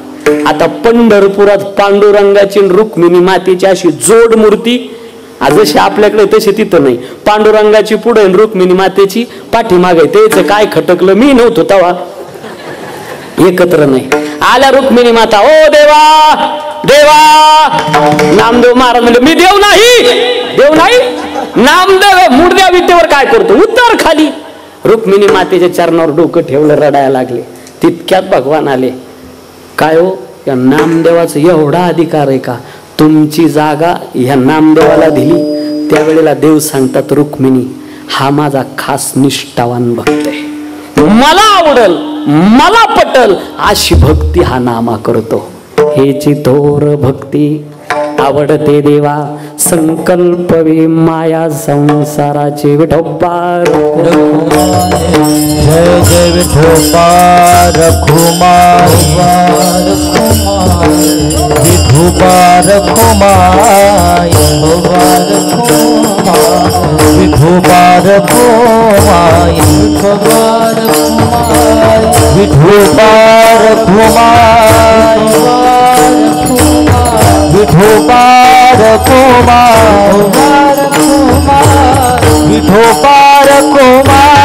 Speaker 2: आता पंढरपुरात पांडुरंगाची रुक्मिणी मातेची अशी जोड मूर्ती जशी आपल्याकडे तशी तिथं नाही. पांडुरंगाची पुढे रुक्मिणी मातेची पाठीमागे. त्याचं काय खटकलं, मी नव्हतो तेव्हा, एकत्र नाही. आल्या रुक्मिणी माता, ओ देवा देवा. नामदेव महाराज म्हणजे मी देव नाही, देव नाही. नामदेव मुडद्या विटेवर काय करतो, उत्तर खाली. रुक्मिणी मातेच्या चरणावर डोकं ठेवलं, रडायला लागले. तितक्यात भगवान आले. काय हो, या नामदेवाचा एवढा अधिकार आहे का? तुमची जागा ह्या नामदेवाला दिली. त्यावेळेला देव सांगतात, रुक्मिणी हा माझा खास निष्ठावान भक्त आहे, मला आवडल, मला पटल अशी भक्ती हा नामा करतो. हेची थोर भक्ती आवडते देवा, संकल्प वे माया संसाराचे विठोबा.
Speaker 1: जय जय विठोबा रखुमाई, विठोबा रखुमाई, विठोबा रखुमाई, विठोबा रखुमाई, विठोबा रखुमाई, विठोबा रखुमाई, विठोबा रखुमाई,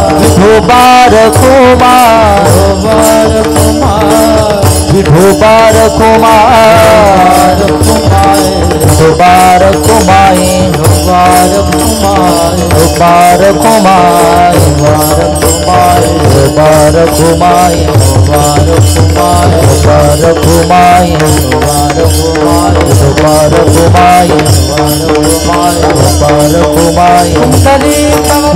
Speaker 1: विठोबा रखुमाई, विठोबा रखुमाई, विठोबा रखुमाई, विठोबा रखुमाई, विठोबा रखुमाई, विठोबा रखुमाई,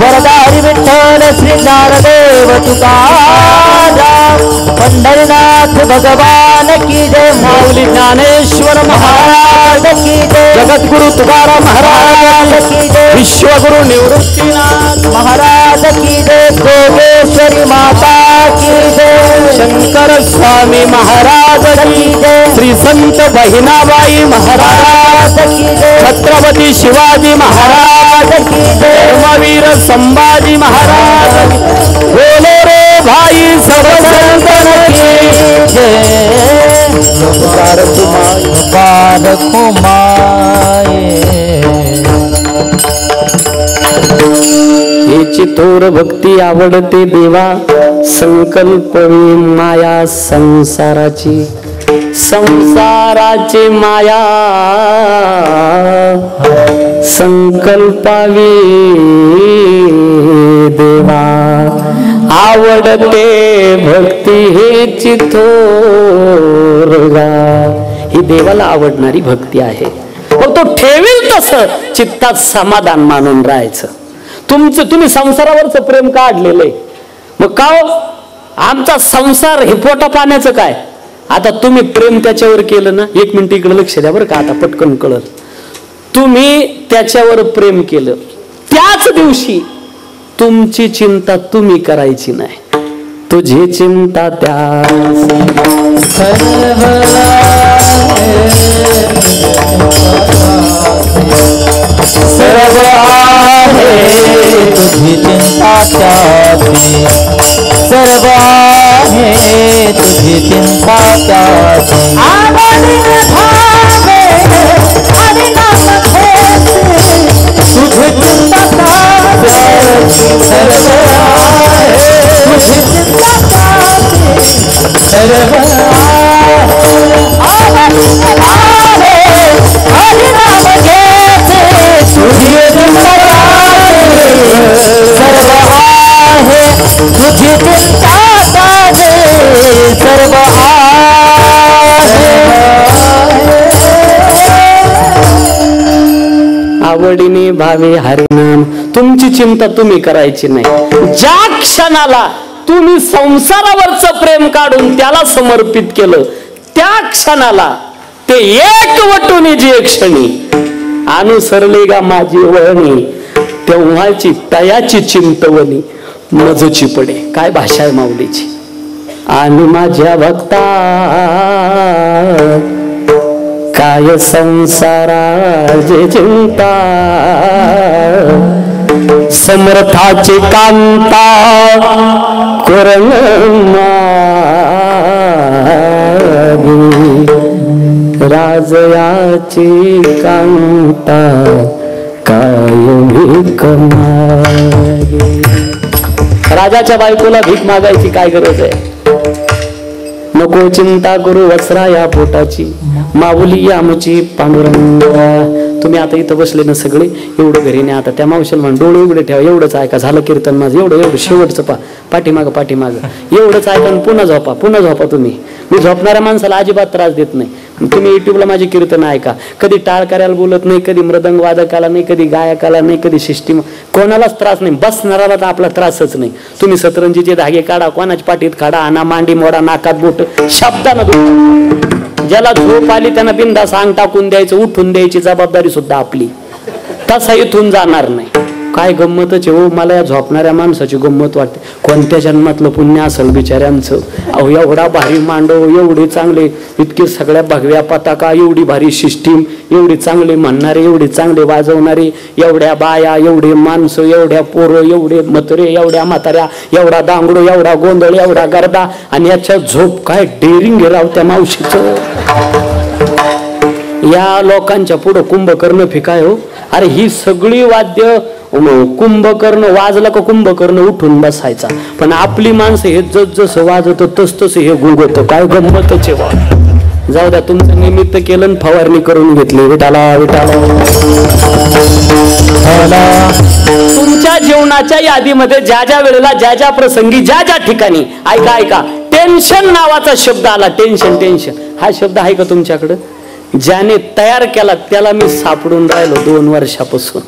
Speaker 1: वरदारी विठ्ठल श्री ज्ञानदेव तुकाराम, पंढरीनाथ भगवान की जय, माऊली ज्ञानेश्वर महाराज की जय, जगद्गुरु तुकाराम महाराज की जय, विश्वगुरु निवृत्तीनाथ महाराज की जय, योगेश्वरी माता की जय, शंकर स्वामी महाराज की जय, श्री संत बहिणाबाई महाराज की जय, छत्रपती शिवाजी महाराज की जय, धर्मवीर संभाजी महाराज, बोलो रे भाई सब संतन की जय.
Speaker 2: हेची थोर भक्ती आवडते देवा, संकल्प वे माया संसाराची, संसाराची माया संकल्पावी देवा, आवडते भक्ती हेची थोरगा. ही देवाला आवडणारी भक्ती आहे. तो ठेवील तसं चित्तात समाधान मानून राहायचं. तुम्ही संसारावरच प्रेम काढलेलं आहे, मग का आमचा संसार हे पोटा पाण्याचं काय? आता तुम्ही प्रेम त्याच्यावर केलं ना, एक मिनिट इकडे लक्ष द्या बरं का, आता पटकन कळलं. तुम्ही त्याच्यावर प्रेम केलं, त्याच दिवशी तुमची चिंता तुम्ही करायची नाही, तुझी चिंता त्या
Speaker 1: सर्व आहे तुझी चिंता त्याची, सर्व आहे तुझी चिंता त्याची, तुझी चिंता त्याची, सर्व आहे तुझी चिंता त्याची, सर्व
Speaker 2: आवडीने भावे हरिनाम. तुमची चिंता तुम्ही करायची नाही. ज्या क्षणाला तुम्ही संसारावरच प्रेम काढून त्याला समर्पित केलं, त्या क्षणाला ते एकवटून जे क्षणी अनुसरले गा माझी वळणी, तेव्हाची तयाची चिंतवणी मजची पडे. काय भाषा आहे माऊलीची. आणि माझ्या भक्ता काय संसाराची चिंता, समर्थाची कांता करण राजयाची कांता काय भीक मागे. राजाच्या बायकोला भीक मागायची काय गरज आहे? नको चिंता करू वस्त्रा या पोटाची, माऊली आमची पांडुरंगा. तुम्ही आता इथं बसले ना सगळे, एवढं घरी नाही. आता त्या मावशीला म्हणून डोळे उघडे ठेवा, एवढंच ऐका, झालं कीर्तन माझं, एवढं शेवटचं पाठीमागं एवढंच ऐका आणि पुन्हा झोपा तुम्ही. मी झोपणाऱ्या माणसाला अजिबात त्रास देत नाही. तुम्ही युट्यूबला माझी कीर्तन ऐका. कधी टाळ करायला बोलत नाही, कधी मृदंग वादकाला नाही, कधी गायकाला नाही, कधी सिस्टीम, कोणालाच त्रास नाही. बसणाराला तर आपला त्रासच नाही. तुम्ही सतरंजीचे धागे काढा, कोणाच्या पाठीत काढा, आणा मांडी मोडा, नाकात बोट, शब्दानं दूर. ज्याला झोप आली त्यांना बिंदास अंग टाकून द्यायचं, उठून द्यायची जबाबदारी सुद्धा आपली. तसा इथून जाणार नाही. काय गंमतच आहे हो. मला या झोपणाऱ्या माणसाची गंमत वाटते. कोणत्या जन्मातलं पुण्य असेल बिचाऱ्यांचं. अहो एवढा भारी मांडव, एवढे चांगले, इतके सगळ्या भगव्या पताका, एवढी भारी सिस्टीम, एवढी चांगले म्हणणारे, एवढे चांगले वाजवणारे, एवढ्या बाया, एवढे माणसं, एवढ्या पोरं, एवढे मतरे, एवढ्या म्हाताऱ्या, एवढा दांगडो, एवढा गोंधळ, एवढा गर्दा, आणि याच्या झोप काय डेअरिंग राव त्या मावशीचं. या लोकांच्या पुढं कुंभकर्ण फिकाय हो. अरे ही सगळी वाद्य कुंभकर्ण वाजला का कुंभकर्ण उठून बसायचा, पण आपली माणसं हे जसं वाजत तसं हे गुंगत. काय गंमतच आहे. जाऊ द्या, तुमचं निमित्त केलं, फवारणी करून घेतली. विठाला विठाला. तुमच्या जीवनाच्या यादीमध्ये ज्या ज्या वेळेला, ज्या ज्या प्रसंगी, ज्या ज्या ठिकाणी, ऐका, टेन्शन नावाचा शब्द आला. टेन्शन हा शब्द आहे का तुमच्याकडं? ज्याने तयार केला त्याला मी सापडून राहिलो 2 वर्षापासून.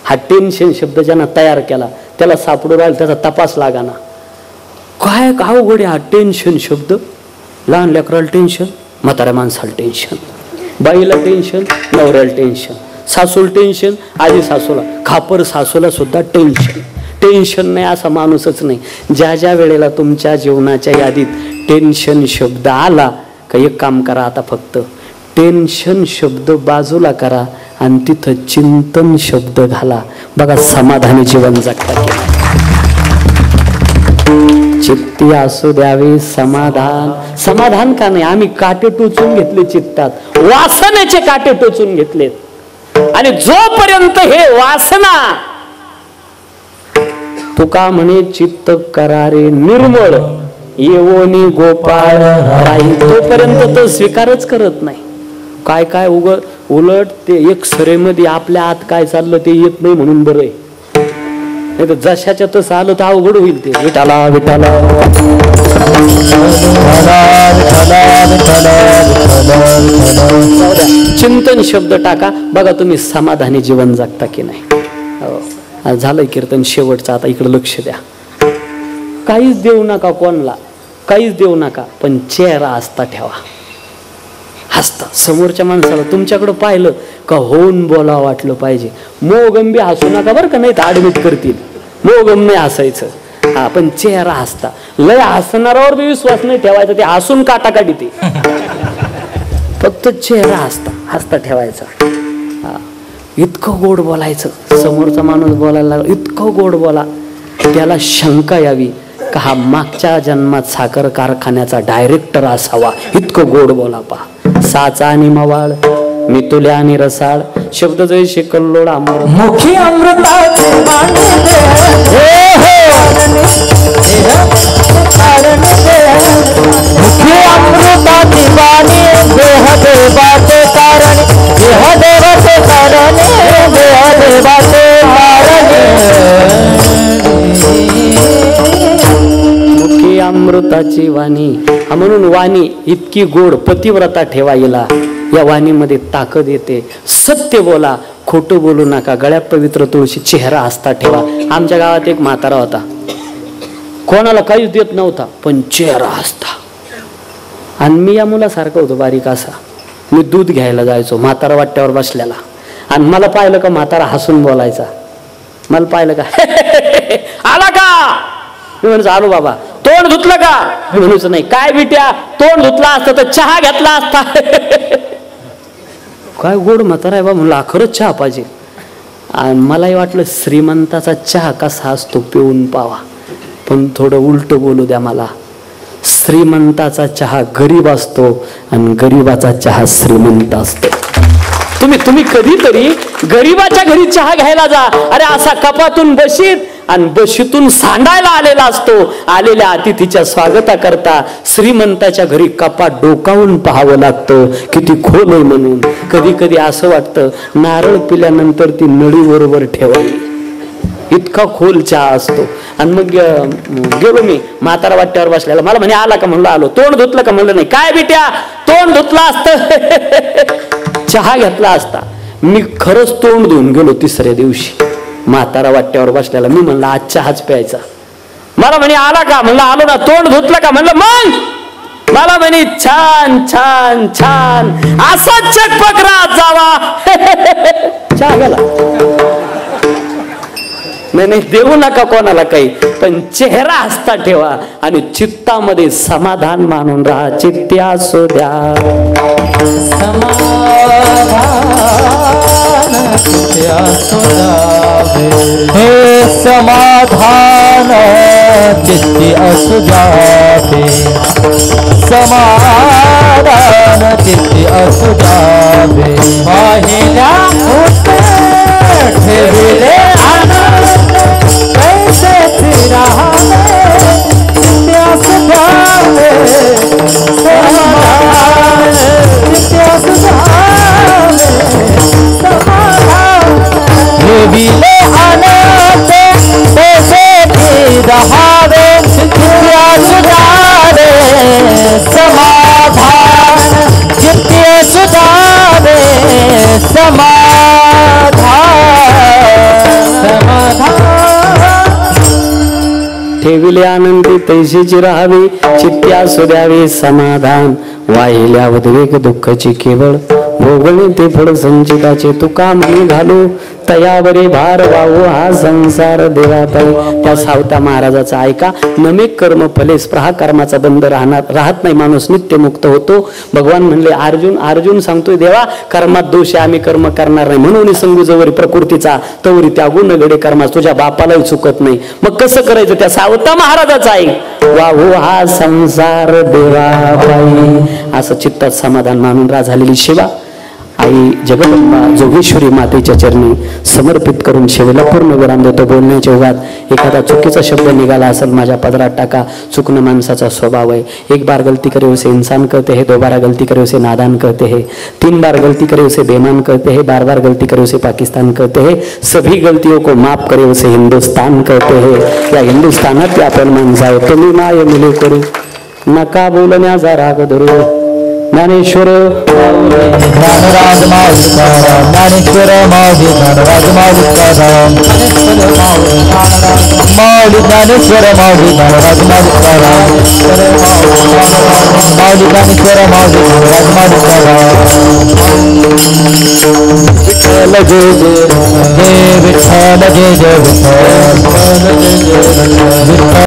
Speaker 2: हा टेन्शन शब्द ज्यानं तयार केला त्याला सापडून राहिला, त्याचा तपास लागाना. काय अवघड हा टेन्शन शब्द. लहान लेकराला टेन्शन, म्हाताऱ्या माणसाला टेन्शन, बाईला टेन्शन, नवऱ्याला टेन्शन, सासूला टेन्शन, आजी सासूला, खापर सासूला सुद्धा टेन्शन नाही असा माणूसच नाही. ज्या ज्या वेळेला तुमच्या जीवनाच्या यादीत टेन्शन शब्द आला का एक काम करा, आता फक्त टेन्शन शब्द बाजूला करा आणि तिथं चिंतन शब्द घाला. बघा समाधानी जीवन जगता. चित्ती असू द्यावे समाधान का नाही. आम्ही काटे टोचून घेतले चित्तात, वासनेचे काटे टोचून घेतलेत. आणि जोपर्यंत हे वासना, तुका म्हणे चित्त करारे निर्मळ येवोनी गोपाळ राही, तोपर्यंत तो स्वीकारच करत नाही. काय उलट ते एक सरेमध्ये आपल्या आत काय चाललं ते येत नाही म्हणून बरं आहे. नाही तर जशाच्या तसं आलं तर अवघड होईल ते. विठाला विठाला. चिंतन शब्द टाका, बघा तुम्ही समाधानी जीवन जगता की नाही. झालंय कीर्तन शेवटचं, आता इकडे लक्ष द्या. काहीच देऊ नका कोणला, काहीच देऊ नका, पण चेहरा हसता ठेवा. हसता समोरच्या माणसाला तुमच्याकडे पाहिलं का होऊन बोला वाटलं पाहिजे. मोगंबी हसू नका बरं का, नाही तर ऍडमिट करतील. मोगम नाही हसायचं. हा, पण चेहरा हसता. लय हसणाऱ्यावर बी विश्वास नाही ठेवायचा, ते हसून काटा काढते. फक्त चेहरा हसता ठेवायचा. हा, इतकं गोड बोलायचं. समोरचा माणूस बोलायला लागला, इतकं गोड बोला त्याला शंका यावी का हा मागच्या जन्मात साखर कारखान्याचा डायरेक्टर असावा. इतकं गोड बोला. पहा, साचा आणि मवाळ, मितुल्या आणि रसाळ, शब्द जय शिकल्लोळ अमर मुखी अमृताचे मुखी अमृताची वाणी, देह देवाचे कारण, देह देवाचे कारण, देह देवाचे मुखी अमृताची वाणी. म्हणून वाणी इतकी गोड, पतिव्रता ठेवा हिला. या वाणीमध्ये ताकद येते. सत्य बोला, खोटं बोलू नका. गळ्यात पवित्र तुळशी, चेहरा हसता ठेवा. आमच्या गावात एक म्हातारा होता, कोणाला काहीच देत नव्हता, पण चेहरा हसता. आणि मी या मुलासारखा होतो, बारीक असा. मी दूध घ्यायला जायचो, म्हातारा वाट्यावर बसलेला, आणि मला पाहिलं का म्हातारा हसून बोलायचा. मला पाहिलं का आला का, मी म्हणायचो आलो बाबा. तोंड धुतलं का, म्हणूच नाही. काय बिट्या, तोंड धुतला असता तर चहा घेतला असता. काय गोड म्हातारा आहे बा, म्हणलं खरंच चहा पाहिजे. आणि मलाही वाटलं श्रीमंताचा चहा कसा असतो पिऊन पावा, पण थोडं उलट बोलू द्या मला. श्रीमंताचा चहा गरीब असतो आणि गरीबाचा चहा श्रीमंत असतो. तुम्ही कधीतरी गरीबाच्या घरी चहा घ्यायला जा. अरे असा कपातून बशीत आणि बशीतून सांडायला आलेला असतो. आलेल्या अतिथीच्या स्वागताकरता श्रीमंताच्या घरी कपाट डोकावून पाहावं लागतं किती खोल आहे म्हणून. कधी कधी असं वाटतं नारळ पिल्यानंतर ती नळी बरोबर ठेवावी, इतका खोल चहा असतो. आणि मग गेलो मी म्हातारा वाट्यावर बसलेला. मला म्हणे आला का म्हणलं आलो. तोंड धुतलं का म्हणलं नाही. काय बिट्या तोंड धुतलं असतं चहा घेतला असता. मी खरंच तोंड धुवून गेलो तिसऱ्या दिवशी म्हातारा वाट्यावर बसलेला. मी म्हणलं आज चहाच प्यायचा. मला म्हणे आला का म्हणलं आलो ना. तोंड धुतलं का म्हणलं मग. मला म्हणे छान छान छान असा चकपक राहत जावा. चहा गेला. नाही देऊ नका कोणाला काही, पण चेहरा हसता ठेवा आणि चित्तामध्ये समाधान मानून राहा. चित्ती असू द्या
Speaker 1: हे समाधान चित्ती असू द्यावे, समाधान चित्ती असू द्यावे. पाहिल्या ठेविले आनंद कैसे फिरावे, चित्ती असू द्यावे, समाधान चित्ती असू द्यावे, समाधान ठेविले आनंद कैसे फिरावे, चित्ती असू द्यावे, समाधान चित्ती असू द्यावे,
Speaker 2: ठेविले आनंदी तैशीची राहावी, चित्ती असू द्यावे समाधान. वाहिल्या उद्वेग दुःखाची केवळ भोगणे ते फळ संचिताचे. तुका मनी घालू तयावरे भार वाहू हा संसार देवापायी. त्या सावता महाराजाचा ऐका. नमे कर्म फले स्प्रहा कर्माचा बंध राहत नाही. माणूस नित्यमुक्त होतो. भगवान म्हणले अर्जुन सांगतोय देवा कर्मात दोष आहे, आम्ही कर्म करणार नाही. म्हणून संगू जवरी प्रकृतीचा तवरी त्यागून गडे कर्मास. तुझ्या बापालाही चुकत नाही. मग कसं करायचं त्या सावता महाराजाचा ऐक. वाहू हा संसार देवापायी. असं चित्तात समाधान मानून झालेली सेवा आई जगदंबा जोगेश्वरी मातेच्या चरणी समर्पित करून शेवेला पूर्ण विराम देतो. बोलण्याच्या ओघात एखादा चुकीचा शब्द निघाला असेल माझ्या पदरात टाका. चुकणं माणसाचा स्वभाव आहे. एक बार गलती करे उसे इंसान कहते हैं, 2 बार गलती करे उसे नादान कहते हैं, 3 बार गलती करे उसे बेईमान कहते हैं, 12 बार गलती करे उसे पाकिस्तान कहते हैं, सभी गलतियों को माफ करे उसे हिंदुस्तान कहते हैं. या हिंदुस्थानात आपण माणसं आहे. तुम्ही माय मिली करू नका बोलण्याचा राग धरू. ज्ञानेश्वर
Speaker 1: ज्ञानराज माऊलीकाराम, ज्ञानेश्वर माऊली ज्ञानराज माऊलीकाराम, माऊली ज्ञानेश्वर माऊली ज्ञानराज माऊलीकाराम, माऊली ज्ञानेश्वर माऊली ज्ञानराज माऊलीकाराम. विठ्ठल जय जय विठ्ठल, जय जय विठ्ठल.